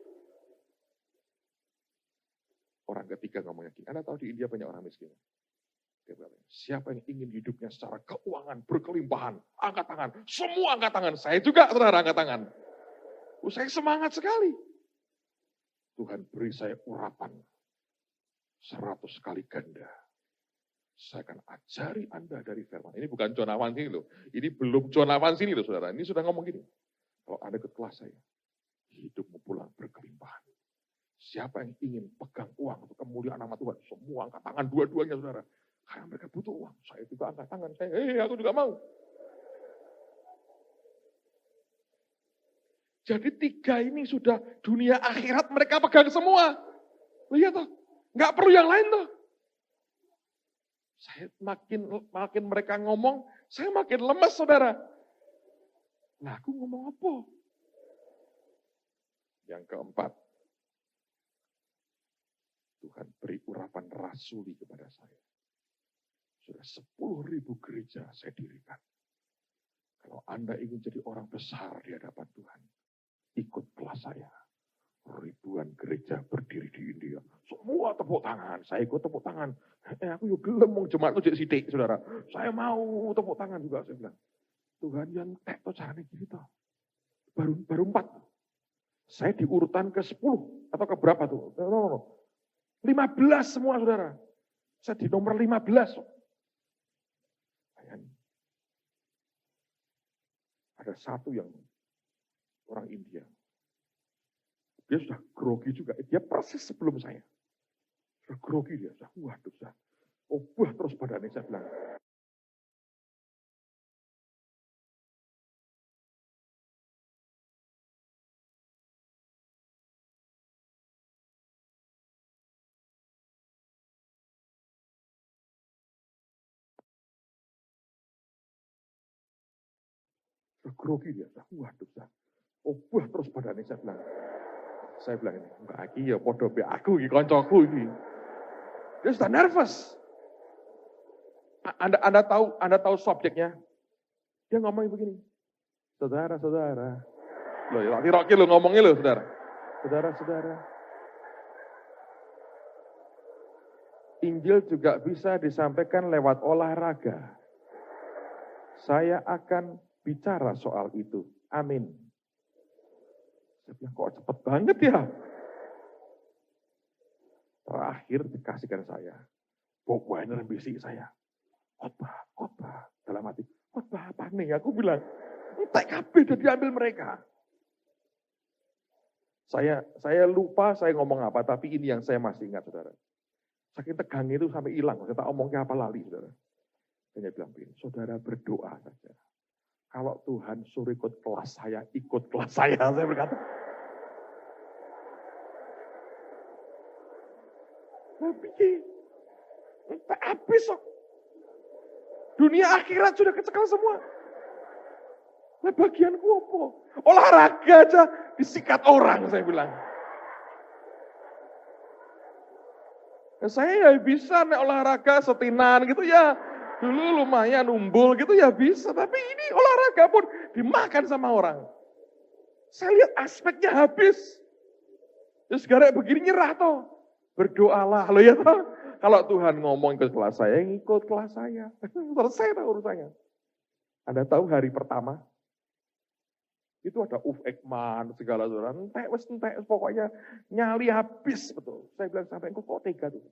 Orang ketiga ngomongnya gini, Anda tahu di India banyak orang miskin. Dia bilang, siapa yang ingin hidupnya secara keuangan berkelimpahan, angkat tangan. Semua angkat tangan, saya juga saudara angkat tangan. Saya semangat sekali. Tuhan beri saya urapan 100 kali ganda. Saya akan ajari Anda dari firman. Ini bukan John Avansi loh. Ini belum John Avansi loh saudara. Ini sudah ngomong gini. Kalau Anda ikut kelas saya, hidupmu pulang berkelimpahan. Siapa yang ingin pegang uang untuk kemuliaan nama Tuhan? Semua angkat tangan dua-duanya saudara. Karena mereka butuh uang. Saya juga angkat tangan. Aku juga mau. Jadi 3 ini sudah dunia akhirat mereka pegang semua. Lihat toh. Nggak perlu yang lain toh. Saya makin mereka ngomong, saya makin lemes saudara. Nah aku ngomong apa? Yang keempat, Tuhan beri urapan rasuli kepada saya. Sudah 10.000 gereja saya dirikan. Kalau Anda ingin jadi orang besar di hadapan Tuhan, ikut kelas saya. Ribuan gereja berdiri di India. Semua tepuk tangan. Saya ikut tepuk tangan. Aku yuk gelem mau jemaat tuh jadi sidik, saudara. Saya mau tepuk tangan juga, saya bilang. Tuhan yang tuh caranya gini toh. Baru 4. Saya di urutan ke-10 atau ke berapa tuh? No. 15 semua, saudara. Saya di nomor 15. Bayangin. Ada satu yang orang India. Dia sudah grogi juga. Dia persis sebelum saya. Sudah grogi dia. Waduh, sudah obah terus badannya, saya bilang. Sudah grogi dia. Waduh, sudah obah terus badannya, saya bilang. Saya bilang ini, enggak lagi ya podo be aku iki koncoku iki. Dia sudah nervous. Anda tahu subjeknya? Dia ngomong begini. Saudara-saudara. Loh, ya Rocky lo ngomongnya lo, saudara. Saudara-saudara. Injil juga bisa disampaikan lewat olahraga. Saya akan bicara soal itu. Amin. Saya bilang, kok cepet banget ya? Terakhir dikasihkan saya. Bob Weiner bisik saya. Khotbah. Dalam hati, khotbah apa nih? Aku bilang, TKB udah diambil mereka. Saya lupa saya ngomong apa, tapi ini yang saya masih ingat, saudara. Saking tegang itu sampai hilang. Saya tak omongnya apa lali, saudara. Saya bilang, saudara berdoa saja. Kalau Tuhan suruh ikut kelas saya, ikut kelas saya. Saya berkata, tapi tak habis kok. Dunia akhirat sudah kecekel semua. Nah bagianku apa? Olahraga aja disikat orang, saya bilang. Nah, saya ya bisa nih olahraga setinan gitu ya. Dulu lumayan umbul gitu ya bisa. Tapi ini olahraga pun dimakan sama orang. Saya lihat aspeknya habis. Ya segala begini nyerah toh. Berdoalah. Loh ya toh. Kalau Tuhan ngomong ke kelas saya, ngikut kelas saya. Selesai toh urusannya. Anda tahu hari pertama? Itu ada Ekman, segala saudara. Entek, pokoknya nyali habis betul. Saya bilang sampai kok tega tuh.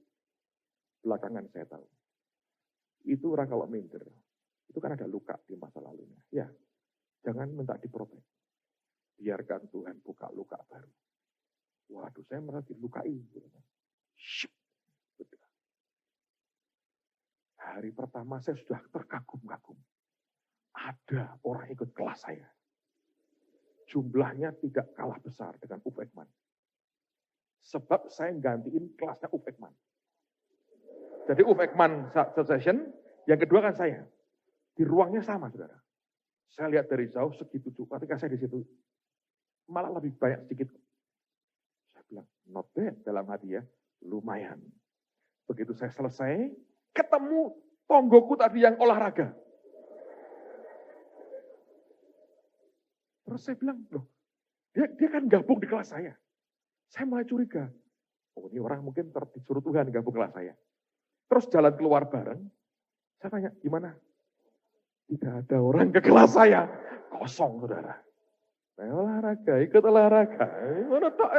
Belakangan saya tahu. Itu orang kalau minder. Itu kan ada luka di masa lalunya. Ya, jangan minta diprotek. Biarkan Tuhan buka luka baru. Waduh, saya merasa dilukai. Hari pertama saya sudah terkagum-kagum. Ada orang ikut kelas saya. Jumlahnya tidak kalah besar dengan Ekman. Sebab saya gantiin kelasnya Ekman. Jadi Ekman session, yang kedua kan saya. Di ruangnya sama, saudara. Saya lihat dari jauh segitu juga. Ketika saya di situ, malah lebih banyak sedikit. Saya bilang, not bad dalam hati ya. Lumayan. Begitu saya selesai, ketemu tonggoku tadi yang olahraga. Terus saya bilang, loh, dia kan gabung di kelas saya. Saya mulai curiga. Oh ini orang mungkin disuruh Tuhan gabung kelas saya. Terus jalan keluar bareng. Saya tanya, gimana? Tidak ada orang ke kelas saya. Kosong, saudara. Nah, olahraga, ikut olahraga. Mana tak?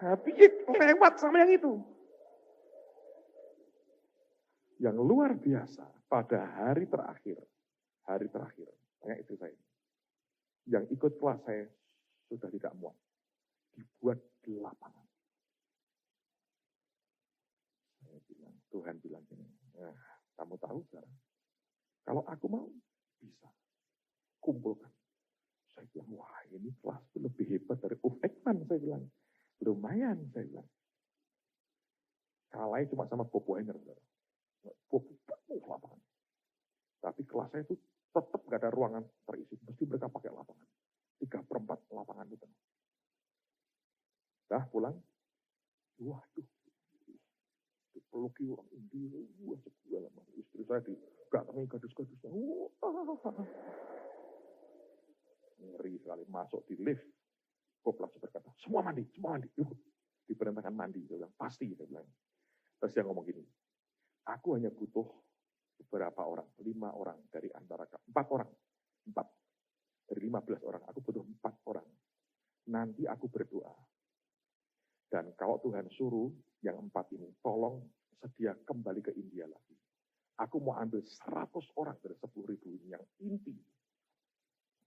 Tapi lewat sama yang itu. yang luar biasa pada hari terakhir, tanya istri saya, yang ikut kelas saya sudah tidak muat, dibuat di lapangan. Saya bilang, Tuhan bilang gini, nah, kamu tahu sekarang, kalau aku mau, bisa. Kumpulkan. Saya bilang, wah ini kelas lebih hebat dari Ekman, saya bilang. Lumayan, saya bilang. Kalahnya cuma sama Bobo Ener. Bobo penuh lapangan. Tapi kelasnya itu tetap gak ada ruangan terisi. Mesti mereka pakai lapangan. 3/4 lapangan itu. Dah pulang. Waduh. Dipeluki orang India. Wah, segala macam. Istri saya digatangi gadis-gadisnya. Ngeri sekali. Masuk di lift. Bob langsung berkata, semua mandi. Yuk. Diperintahkan mandi. Saya bilang, pasti. Saya bilang. Terus dia ngomong gini, aku hanya butuh beberapa orang, 5 orang dari antara 4 orang, 4 dari 15 orang, aku butuh 4 orang. Nanti aku berdoa. Dan kalau Tuhan suruh yang 4 ini, tolong sedia kembali ke India lagi. Aku mau ambil 100 orang dari 10.000 ini yang inti.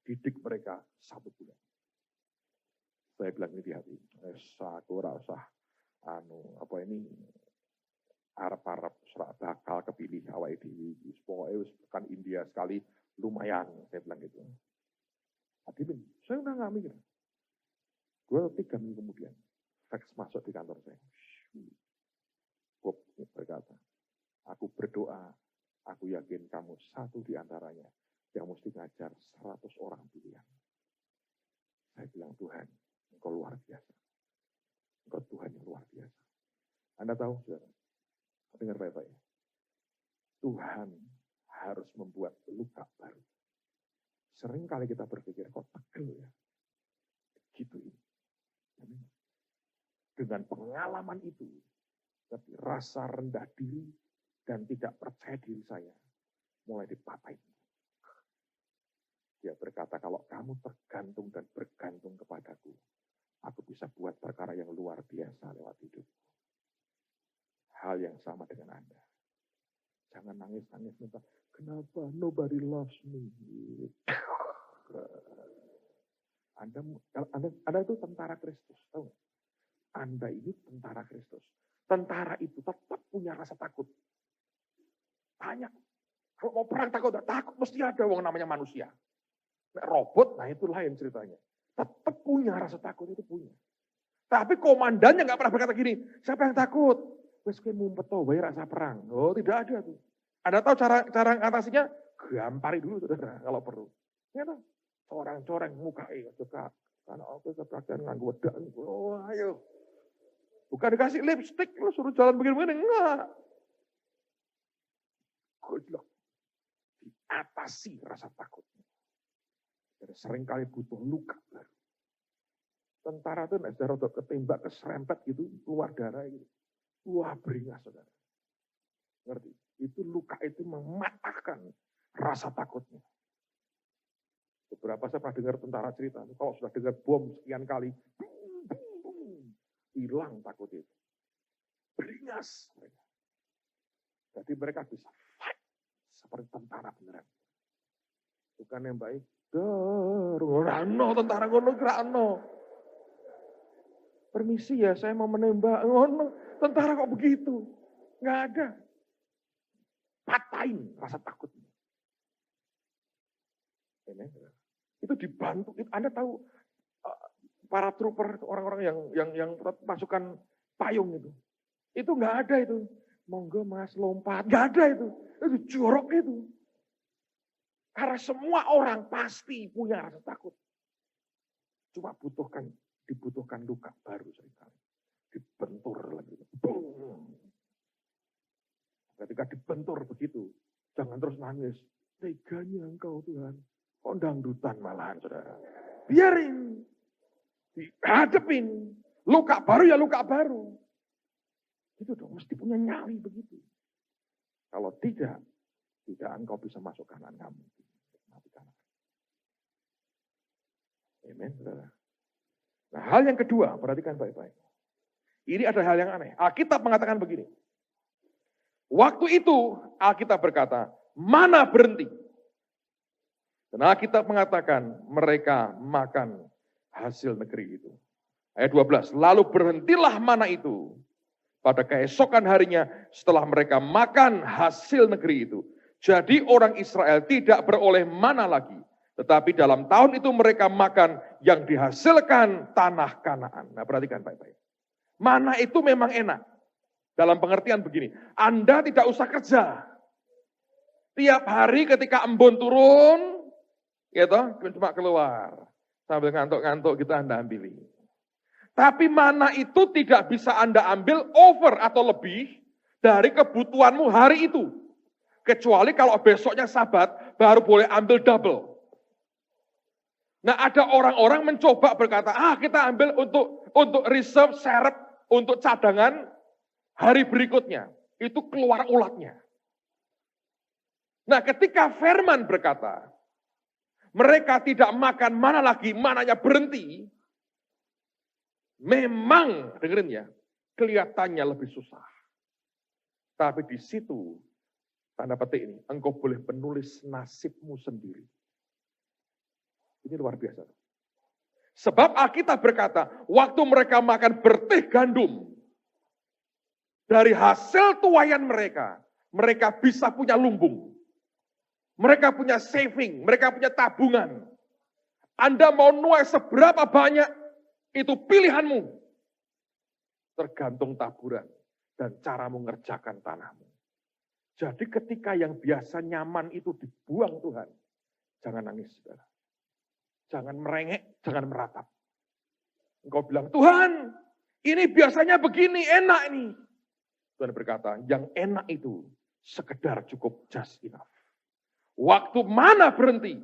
Didik mereka 1 bulan. Saya bilang ini di hati, aku rasa Arab serak bakal kepilih awal ini. Pokoknya kan India sekali lumayan, saya bilang gitu. Hadirin, saya udah nggak mikir. 2-3 minggu kemudian, fax masuk di kantor saya. Bob berkata, aku berdoa, aku yakin kamu satu di antaranya yang mesti ngajar 100 orang pilihan. Saya bilang, Tuhan, Engkau luar biasa. Engkau Tuhan yang luar biasa. Anda tahu, saudara? Dengar baik-baik. Tuhan harus membuat luka baru. Sering kali kita berpikir, kok tegel ya? Gitu ini. Dengan pengalaman itu, tapi rasa rendah diri dan tidak percaya diri saya mulai dipatahin. Dia berkata, kalau kamu tergantung dan bergantung kepadaku, aku bisa buat perkara yang luar biasa lewat hidup. Hal yang sama dengan Anda. Jangan nangis-nangis minta, kenapa nobody loves me? Anda itu tentara Kristus, tahu nggak? Anda ini tentara Kristus. Tentara itu tetap punya rasa takut. Tanya, kalau mau perang takut, mesti ada wong namanya manusia. Robot, nah itu lain ceritanya. Tetap punya rasa takut, itu punya. Tapi komandannya nggak pernah berkata gini, siapa yang takut? Wes kowe mumpet to wae rasa perang. Oh, tidak ada tuh. Anda tahu cara ngatasinya? Gampari dulu saudara kalau perlu. Ya toh? Coreng-coreng muka suka karena aku kebagian nganggo wedak. Oh, ayo. Bukan dikasih lipstick lu suruh jalan begini-begini, enggak. Goblok. Diatasi rasa takutnya. Jadi seringkali butuh luka baru. Tentara itu nek sudah ketembak, keserempet gitu, keluar darah gitu. Wah, beringas, saudara. Ngerti? Itu luka itu mematahkan rasa takutnya. Beberapa saya pernah dengar tentara cerita, kalau sudah dengar bom sekian kali, hilang takut itu. Beringas mereka. Jadi mereka bisa fight seperti tentara beneran. Bukan yang baik. Rano tentara ngono rano. Permisi ya, saya mau menembak. Ngono. Tentara kok begitu? Nggak ada. Patahin rasa takutnya. Itu dibantu. Anda tahu para trooper, orang-orang yang pasukan payung itu. Itu nggak ada itu. Monggo mas lompat. Nggak ada itu. Itu jorok itu. Karena semua orang pasti punya rasa takut. Cuma dibutuhkan luka baru seringkali. Dibentur lagi. Boom. Ketika dibentur begitu, jangan terus nangis. Teganya engkau Tuhan. Kok dangdutan malahan saudara. Biarin. Dihadapin. Luka baru ya luka baru. Itu dong, mesti punya nyali begitu. Kalau tidak engkau bisa masuk kanan kamu. Amen, saudara. Nah, hal yang kedua, perhatikan baik-baik. Ini ada hal yang aneh. Alkitab mengatakan begini. Waktu itu Alkitab berkata, mana berhenti. Dan Alkitab mengatakan mereka makan hasil negeri itu. Ayat 12, lalu berhentilah mana itu pada keesokan harinya setelah mereka makan hasil negeri itu. Jadi orang Israel tidak beroleh mana lagi. Tetapi dalam tahun itu mereka makan yang dihasilkan tanah Kanaan. Nah perhatikan baik-baik. Mana itu memang enak. Dalam pengertian begini, Anda tidak usah kerja. Tiap hari ketika embun turun, gitu, cuma keluar. Sambil ngantuk-ngantuk kita Anda ambil. Tapi mana itu tidak bisa Anda ambil over atau lebih dari kebutuhanmu hari itu. Kecuali kalau besoknya Sabat, baru boleh ambil double. Nah ada orang-orang mencoba berkata, kita ambil untuk reserve, serep, untuk cadangan hari berikutnya. Itu keluar ulatnya. Nah ketika firman berkata, mereka tidak makan mana lagi, mananya berhenti. Memang, dengerin ya, kelihatannya lebih susah. Tapi di situ, tanda petik ini, engkau boleh menulis nasibmu sendiri. Ini luar biasa. Sebab Alkitab berkata, waktu mereka makan bertih gandum, dari hasil tuayan mereka, mereka bisa punya lumbung. Mereka punya saving, mereka punya tabungan. Anda mau nuai seberapa banyak, itu pilihanmu. Tergantung taburan dan cara mengerjakan tanahmu. Jadi ketika yang biasa nyaman itu dibuang Tuhan, jangan nangis, saudara. Jangan merengek, jangan meratap. Engkau bilang, Tuhan, ini biasanya begini, enak ini. Tuhan berkata, yang enak itu sekedar cukup just enough. Waktu mana berhenti,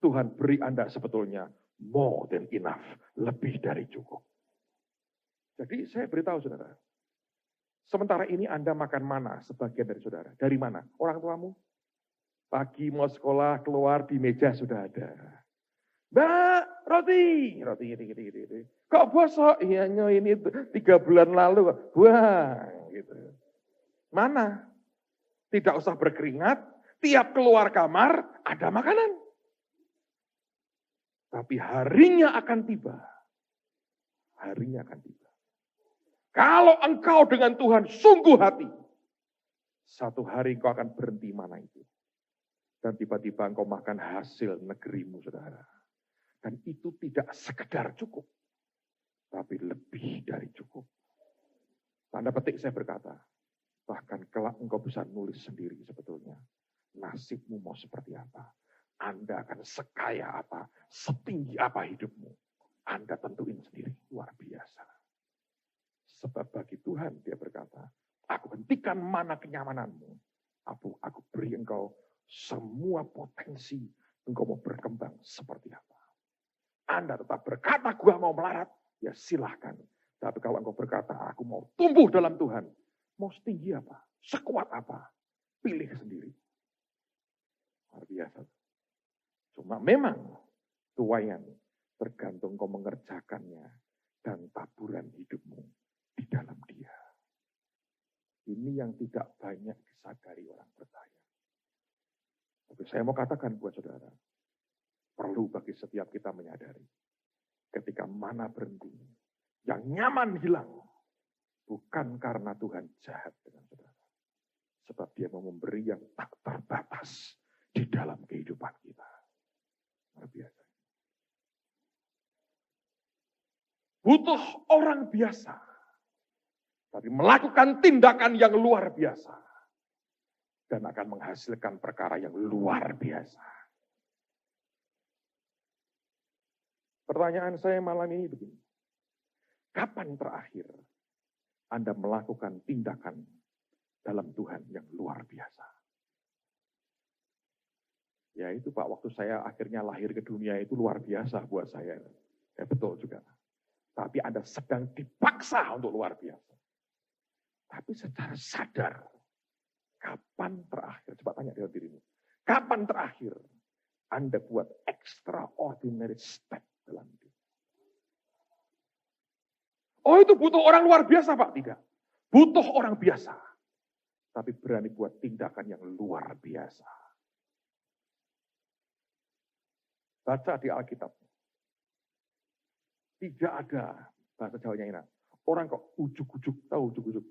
Tuhan beri Anda sebetulnya more than enough, lebih dari cukup. Jadi saya beritahu saudara, sementara ini Anda makan mana sebagian dari saudara? Dari mana? Orang tuamu? Pagi mau sekolah, keluar di meja sudah ada. Mbak, roti gini. Kok bosok? Iya, ini 3 bulan lalu. Buang, gitu. Mana? Tidak usah berkeringat, tiap keluar kamar ada makanan. Tapi harinya akan tiba. Harinya akan tiba. Kalau engkau dengan Tuhan sungguh hati, satu hari engkau akan berhenti mana itu. Dan tiba-tiba engkau makan hasil negerimu, saudara. Dan itu tidak sekedar cukup, tapi lebih dari cukup. Tanda petik saya berkata, bahkan kelak engkau bisa nulis sendiri sebetulnya. Nasibmu mau seperti apa? Anda akan sekaya apa? Setinggi apa hidupmu? Anda tentuin sendiri. Luar biasa. Sebab bagi Tuhan dia berkata, aku hentikan mana kenyamananmu. Aku beri engkau semua potensi engkau mau berkembang seperti apa. Anda tetap berkata, gua mau melarat, ya silahkan. Tapi kalau engkau berkata, aku mau tumbuh dalam Tuhan, mau setinggi apa, sekuat apa, pilih sendiri. Luar biasa. Cuma memang tuayan tergantung kau mengerjakannya dan taburan hidupmu di dalam dia. Ini yang tidak banyak disadari orang percaya. Tapi saya mau katakan buat saudara, perlu bagi setiap kita menyadari, ketika mana berhenti, yang nyaman hilang, bukan karena Tuhan jahat dengan saudara. Sebab dia mau memberi yang tak terbatas di dalam kehidupan kita. Luar biasa. Butuh orang biasa, tapi melakukan tindakan yang luar biasa. Dan akan menghasilkan perkara yang luar biasa. Pertanyaan saya malam ini begini. Kapan terakhir Anda melakukan tindakan dalam Tuhan yang luar biasa? Ya itu Pak, waktu saya akhirnya lahir ke dunia itu luar biasa buat saya. Ya betul juga. Tapi Anda sedang dipaksa untuk luar biasa. Tapi secara sadar, kapan terakhir? Coba tanya dalam dirimu. Kapan terakhir Anda buat extraordinary step dalam hidup? Oh itu butuh orang luar biasa Pak? Tidak. Butuh orang biasa. tapi berani buat tindakan yang luar biasa. Baca di Alkitab. Tidak ada bahasa Jawanya ini. Orang kok ujuk-ujuk, tahu ujuk-ujuk?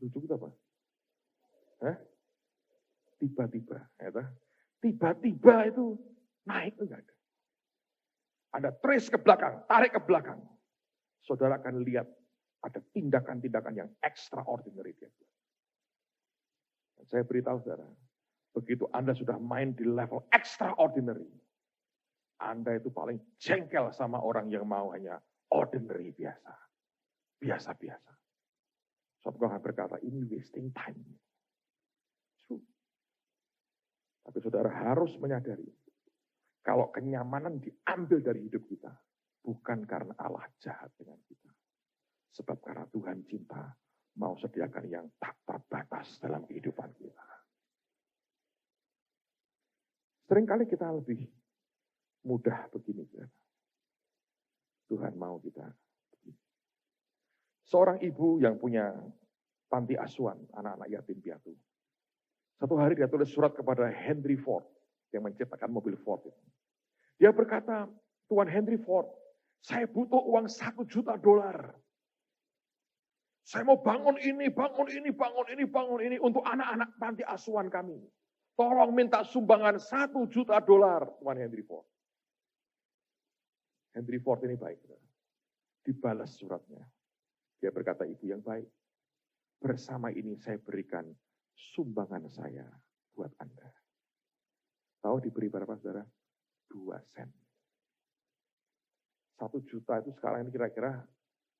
Ujuk itu apa? Tiba-tiba. Ya, tiba-tiba itu naik itu enggak ada. Ada trace ke belakang, tarik ke belakang. Saudara akan lihat ada tindakan-tindakan yang extraordinary. Saya beritahu saudara, begitu Anda sudah main di level extraordinary, Anda itu paling jengkel sama orang yang mau hanya ordinary biasa. Biasa-biasa. Suatu orang berkata, ini wasting time. True. Tapi saudara harus menyadari, kalau kenyamanan diambil dari hidup kita, bukan karena Allah jahat dengan kita. Sebab karena Tuhan cinta, mau sediakan yang tak terbatas dalam kehidupan kita. Seringkali kita lebih mudah begini. Tuhan mau kita begini. Seorang ibu yang punya panti asuhan anak-anak yatim piatu. Satu hari dia tulis surat kepada Henry Ford yang menciptakan mobil Ford. Dia berkata, Tuan Henry Ford, saya butuh uang $1 juta. Saya mau bangun ini untuk anak-anak panti asuhan kami. Tolong minta sumbangan $1 juta, Tuan Henry Ford. Henry Ford ini baik. Dibalas suratnya. Dia berkata, ibu yang baik. Bersama ini saya berikan sumbangan saya buat Anda. Tahu diberi berapa saudara? 2 sen. 1 juta itu sekarang ini kira-kira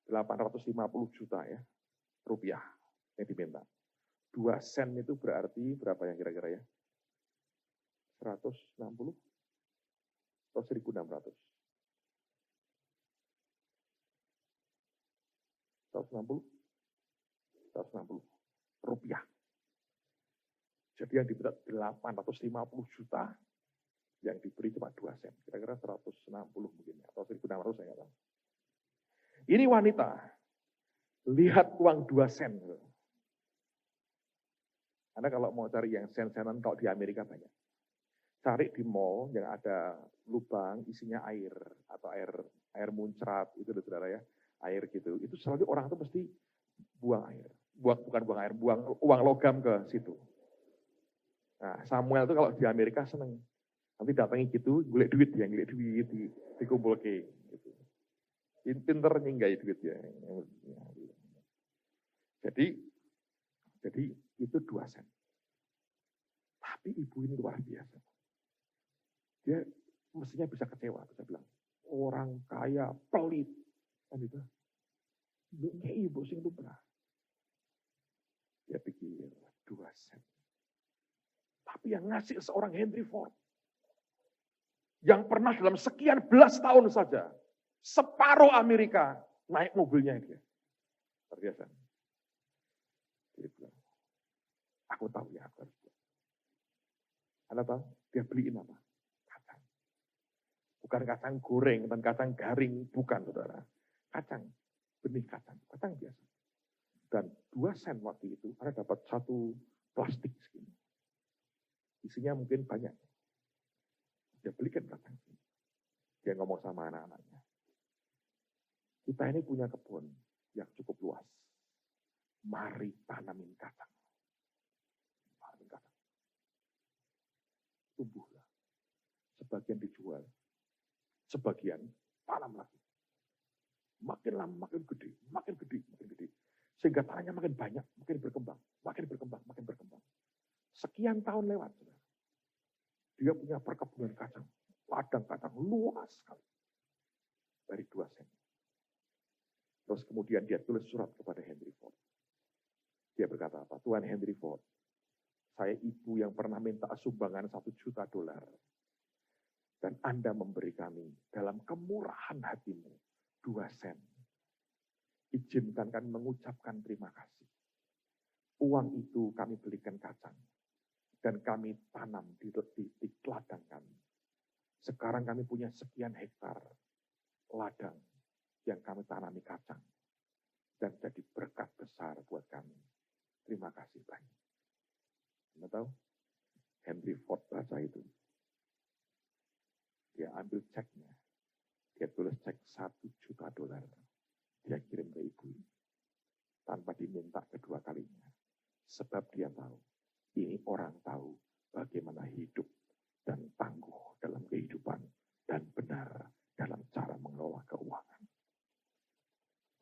850 juta ya, rupiah yang diminta. 2 sen itu berarti berapa yang kira-kira ya? 160 atau 1.600? 160 rupiah. Jadi yang diminta 850 juta, yang diberi cuma 2 sen. Kira-kira 160 mungkin, atau 1.600 saya nggak tahu. Ini wanita, lihat uang 2 sen. Anda kalau mau cari yang sen-senan, kalau di Amerika banyak. Cari di mall yang ada lubang isinya air, atau air muncrat, itu loh saudara ya. Air gitu. Itu selalu orang itu mesti buang air. Bukan buang air, buang uang logam ke situ. Nah, Samuel itu kalau di Amerika seneng. Nanti datangi gitu, golek duit dikumpul ke. Gitu. Pinter nyinggai duit ya. Jadi itu 2 sen. Tapi ibu ini luar biasa. Dia mestinya bisa kecewa, bisa bilang, orang kaya, pelit. Kan itu. Ini ibu sing lupa. Dia pikir 2 sen. Tapi yang ngasih seorang Henry Ford. Yang pernah dalam sekian belas tahun saja. Separuh Amerika naik mobilnya dia. Luar biasa. Dia bilang, aku tahu ya. Anda tahu? Dia beliin apa? Kacang. Bukan kacang goreng dan kacang garing. Bukan, saudara. Kacang. Benih kacang. Kacang biasa. Dan 2 sen waktu itu, Anda dapat 1 plastik segini. Isinya mungkin banyak. Dia belikan kacang. Dia ngomong sama anak-anaknya. Kita ini punya kebun yang cukup luas. Mari tanamin kacang. Tanamin kacang. Tumbuhlah. Sebagian dijual. Sebagian tanam lagi. Makin lama makin gede, makin gede, makin gede. Sehingga tanahnya makin banyak, makin berkembang, makin berkembang, makin berkembang. Sekian tahun lewat. Dia punya perkebunan kacang. Ladang kacang luas sekali. Dari 2 sen. Terus kemudian dia tulis surat kepada Henry Ford. Dia berkata apa? Tuan Henry Ford, saya ibu yang pernah minta sumbangan $1 juta. Dan Anda memberi kami dalam kemurahan hatimu 2 sen. Izinkan kami mengucapkan terima kasih. Uang itu kami belikan kacang. Dan kami tanam di ladang kami. Sekarang kami punya sekian hektar ladang yang kami tanami kacang. Dan jadi berkat besar buat kami. Terima kasih banyak. Anda tahu, Henry Ford baca itu. Dia ambil ceknya. Dia tulis cek $1 juta. Dia kirim ke ibu. Tanpa diminta kedua kalinya. Sebab dia tahu, ini orang tahu bagaimana hidup dan tangguh dalam kehidupan dan benar dalam cara mengelola keuangan.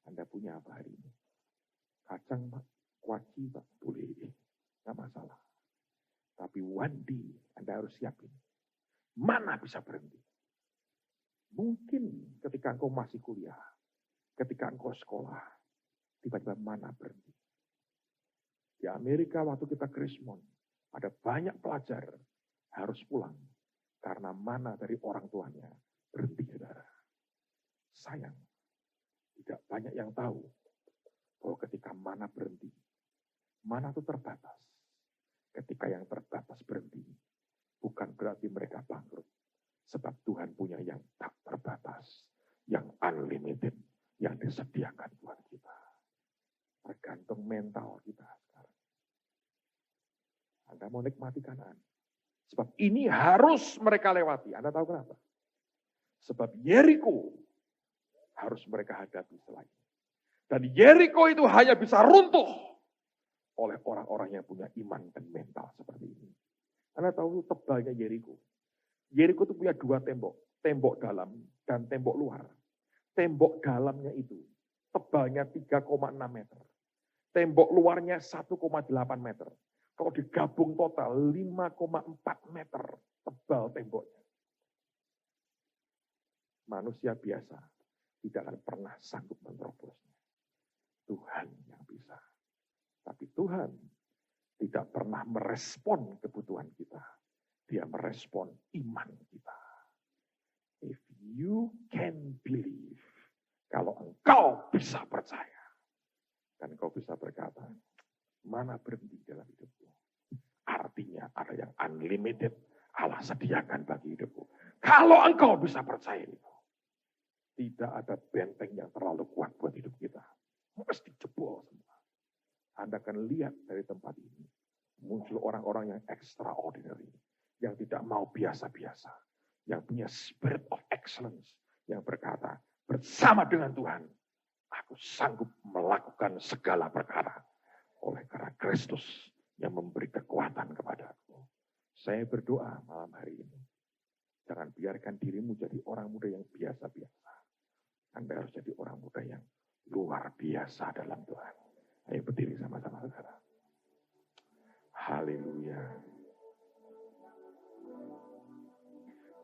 Anda punya apa hari ini? Kacang, Pak, kuaci, Pak, boleh, nggak masalah. Tapi one day Anda harus siapin. Mana bisa berhenti? Mungkin ketika engkau masih kuliah, ketika engkau sekolah, tiba-tiba mana berhenti. Di Amerika waktu kita Krismon, ada banyak pelajar harus pulang karena mana dari orang tuanya berhenti, saudara. Sayang, tidak banyak yang tahu bahwa ketika mana berhenti, mana itu terbatas. Ketika yang terbatas berhenti, bukan berarti mereka bangkrut. Sebab Tuhan punya yang tak terbatas, yang unlimited, yang disediakan buat kita. Tergantung mental kita sekarang. Anda mau nikmati Kanaan. Sebab ini harus mereka lewati. Anda tahu kenapa? Sebab Yeriko harus mereka hadapi selain. Dan Yeriko itu hanya bisa runtuh oleh orang-orang yang punya iman dan mental seperti ini. Anda tahu tebalnya Yeriko. Yeriko itu punya dua tembok. Tembok dalam dan tembok luar. Tembok dalamnya itu tebalnya 3,6 meter. Tembok luarnya 1,8 meter. Kalau digabung total 5,4 meter tebal temboknya. Manusia biasa tidak akan pernah sanggup menerobosnya. Tuhan yang bisa. Tapi Tuhan tidak pernah merespon kebutuhan kita. Dia merespon iman kita. If you can believe, kalau engkau bisa percaya, dan engkau bisa berkata, mana berhenti dalam hidupku. Artinya ada yang unlimited, Allah sediakan bagi hidupku. Kalau engkau bisa percaya itu, tidak ada benteng yang terlalu kuat buat hidup kita. Mesti jebol semua. Anda akan lihat dari tempat ini, muncul orang-orang yang extraordinary, yang tidak mau biasa-biasa, yang punya spirit of excellence, yang berkata, bersama dengan Tuhan, aku sanggup melakukan segala perkara. Oleh karena Kristus yang memberi kekuatan kepadaku. Saya berdoa malam hari ini. Jangan biarkan dirimu jadi orang muda yang biasa-biasa. Anda harus jadi orang muda yang luar biasa dalam Tuhan. Ayo berdiri sama-sama, saudara. Haleluya.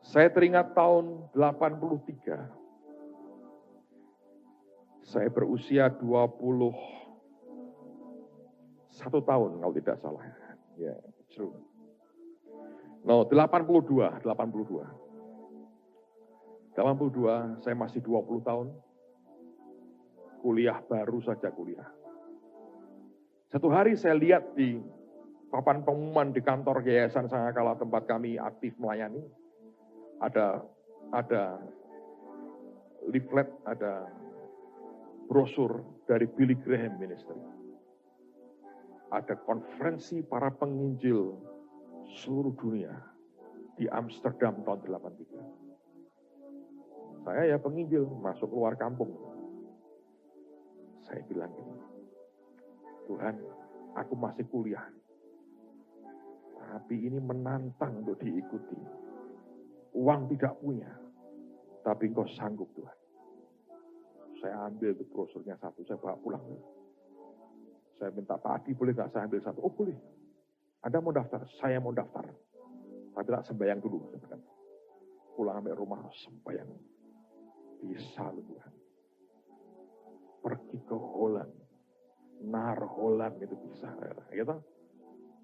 Saya teringat tahun 83. Saya berusia 21 tahun kalau tidak salah. Ya, true. No, 82. 82, saya masih 20 tahun. Kuliah, baru saja kuliah. Satu hari saya lihat di papan pengumuman di kantor Yayasan Sangakala tempat kami aktif melayani. Ada leaflet, ada brosur dari Billy Graham Ministry. Ada konferensi para penginjil seluruh dunia di Amsterdam tahun 83. Saya ya penginjil, masuk luar kampung. Saya bilang gini, Tuhan, aku masih kuliah. Tapi ini menantang untuk diikuti. Uang tidak punya, tapi engkau sanggup Tuhan. Saya ambil itu brosurnya satu, saya bawa pulang. Saya minta Pak Adi, boleh gak saya ambil satu? Oh boleh. Anda mau daftar? Saya mau daftar. Tapi tak sembahyang dulu. Pulang sampai rumah, sembahyang. Bisa loh Tuhan. Pergi ke Holland. Nar Holland itu bisa. Gitu?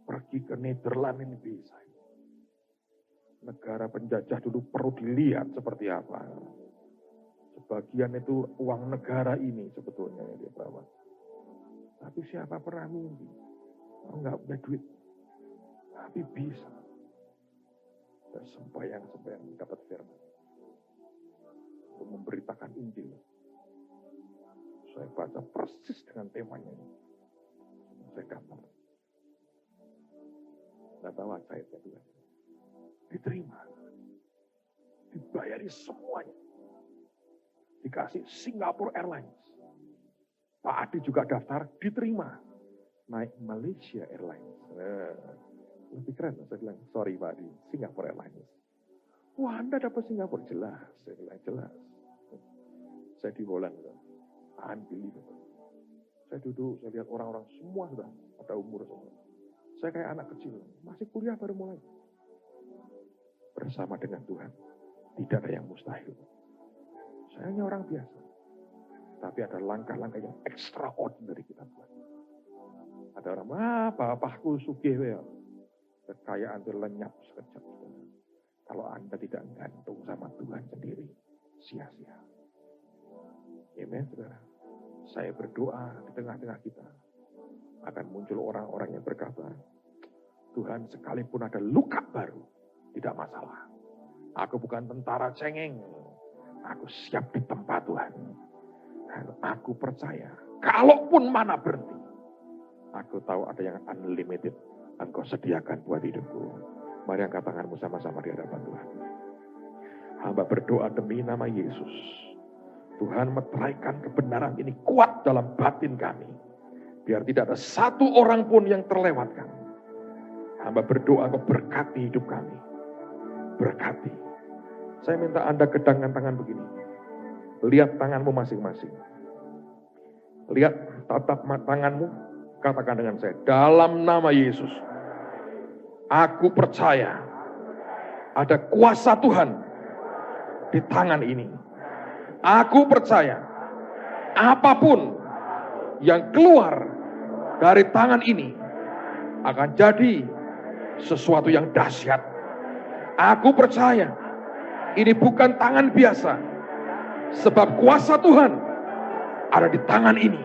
Pergi ke Nederland ini bisa. Negara penjajah dulu perlu dilihat seperti apa. Sebagian itu uang negara ini sebetulnya yang dia bawa. Tapi siapa pernah mimpi? Oh, enggak punya duit. Tapi bisa. Dan sembahyang dapat firman. Untuk memberitakan Injil. Saya baca persis dengan temanya ini. saya daftar. Nggak tahu ajaibnya Tuhan. Diterima. Dibayari semuanya. Dikasih Singapore Airlines. Pak Adi juga daftar, diterima. Naik Malaysia Airlines. Lebih keren, saya bilang, sorry Pak Adi, Singapore Airlines. Wah, Anda dapat Singapura? Jelas, saya bilang, jelas. Saya di Holland, unbelievable. Saya duduk, saya lihat orang-orang semua sudah ada umur semua. Saya kayak anak kecil, masih kuliah baru mulai. Bersama dengan Tuhan, tidak ada yang mustahil. Saya hanya orang biasa. Tapi ada langkah-langkah yang extraordinary kita buat. Ada orang, bapakku sugih ya. Kekayaan itu lenyap sekejap. Kalau Anda tidak gantung sama Tuhan sendiri, sia-sia. Amen, saudara. Saya berdoa di tengah-tengah kita. Akan muncul orang-orang yang berkata, Tuhan sekalipun ada luka baru, tidak masalah. Aku bukan tentara cengeng. Aku siap di tempat Tuhan. Dan aku percaya, kalaupun mana berhenti, aku tahu ada yang unlimited. Engkau sediakan buat hidupku. Mari angkat tanganmu sama-sama di hadapan Tuhan. Hamba berdoa demi nama Yesus. Tuhan meteraikan kebenaran ini kuat dalam batin kami. Biar tidak ada satu orang pun yang terlewatkan. Hamba berdoa Engkau berkati hidup kami. Berkati. Saya minta Anda kedangkan tangan begini. Lihat tanganmu masing-masing. Lihat tatap tanganmu. Katakan dengan saya. Dalam nama Yesus. Aku percaya. Ada kuasa Tuhan. Di tangan ini. Aku percaya. Apapun. Yang keluar. Dari tangan ini. Akan jadi. Sesuatu yang dahsyat. Aku percaya. Ini bukan tangan biasa. Sebab kuasa Tuhan ada di tangan ini.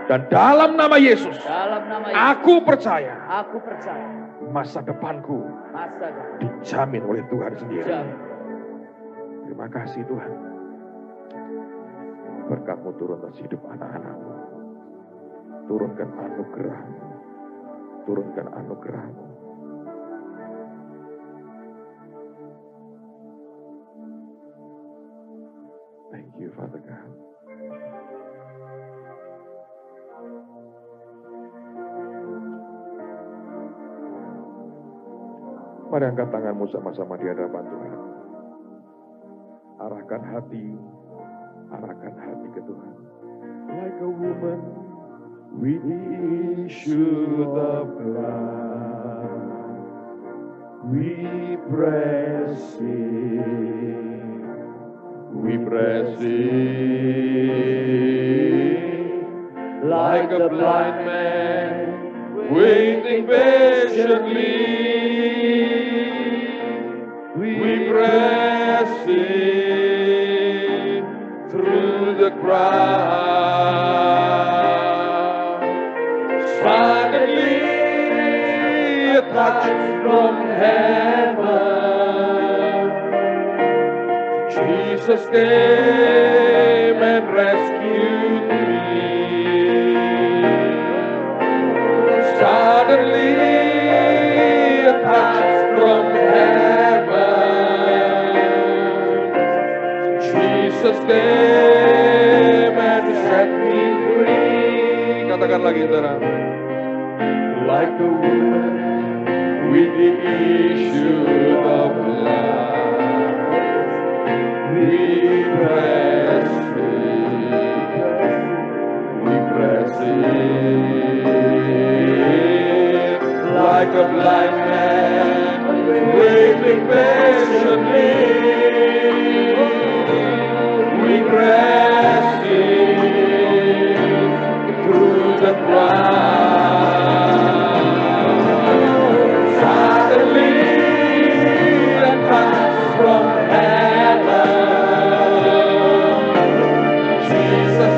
Dan dalam nama Yesus, aku percaya, masa depanku dijamin oleh Tuhan sendiri. Terima kasih Tuhan. Berkat-Mu turun atas hidup anak-anak-Mu. Turunkan anugerah-Mu. Turunkan anugerah-Mu. Thank you, Father God. Mari angkat tanganmu sama-sama di hadapan Tuhan. Arahkan hati ke Tuhan. Like a woman with the issue of blood, we press in. We press in like a blind man waiting patiently. We press in through the crowd. Suddenly a touch from heaven. Jesus came and rescued me. Suddenly a touch from heaven. Jesus came and set me free. Katakan lagi, saudara. Like a woman with the issue of blood. We press in like a blind man waiting patiently. We press in through the crowd. Suddenly a touch from heaven. Jesus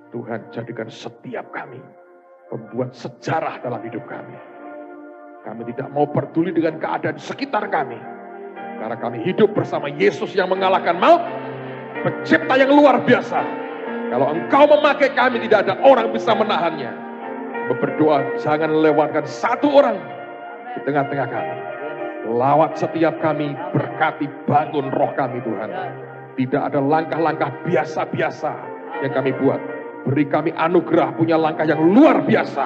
Tuhan jadikan setiap kami membuat sejarah dalam hidup kami. Kami tidak mau peduli dengan keadaan sekitar kami. Karena kami hidup bersama Yesus yang mengalahkan maut, pencipta yang luar biasa. Kalau Engkau memakai kami, tidak ada orang bisa menahannya. Berdoa, jangan lewatkan satu orang di tengah-tengah kami. Lawat setiap kami, berkati, bangun roh kami Tuhan. Tidak ada langkah-langkah biasa-biasa yang kami buat. Beri kami anugerah punya langkah yang luar biasa.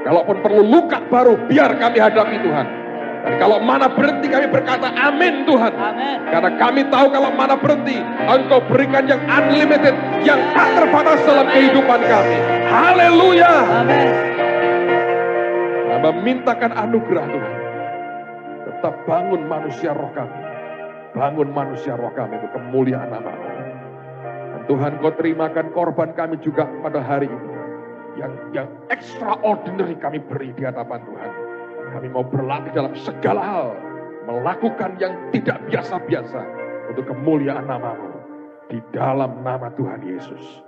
Kalaupun perlu luka baru, biar kami hadapi Tuhan. Dan kalau mana berhenti, kami berkata amin Tuhan. Karena kami tahu kalau mana berhenti, Engkau berikan yang unlimited, yang tak terbatas dalam kehidupan kami. Haleluya. Hamba mintakan anugerah Tuhan. Tetap bangun manusia roh kami. Bangun manusia roh kami untuk kemuliaan nama-Mu. Dan Tuhan, Kau terimakan korban kami juga pada hari ini. Yang extraordinary kami beri di hadapan Tuhan. Kami mau berlatih dalam segala hal. Melakukan yang tidak biasa-biasa. Untuk kemuliaan nama-Mu. Di dalam nama Tuhan Yesus.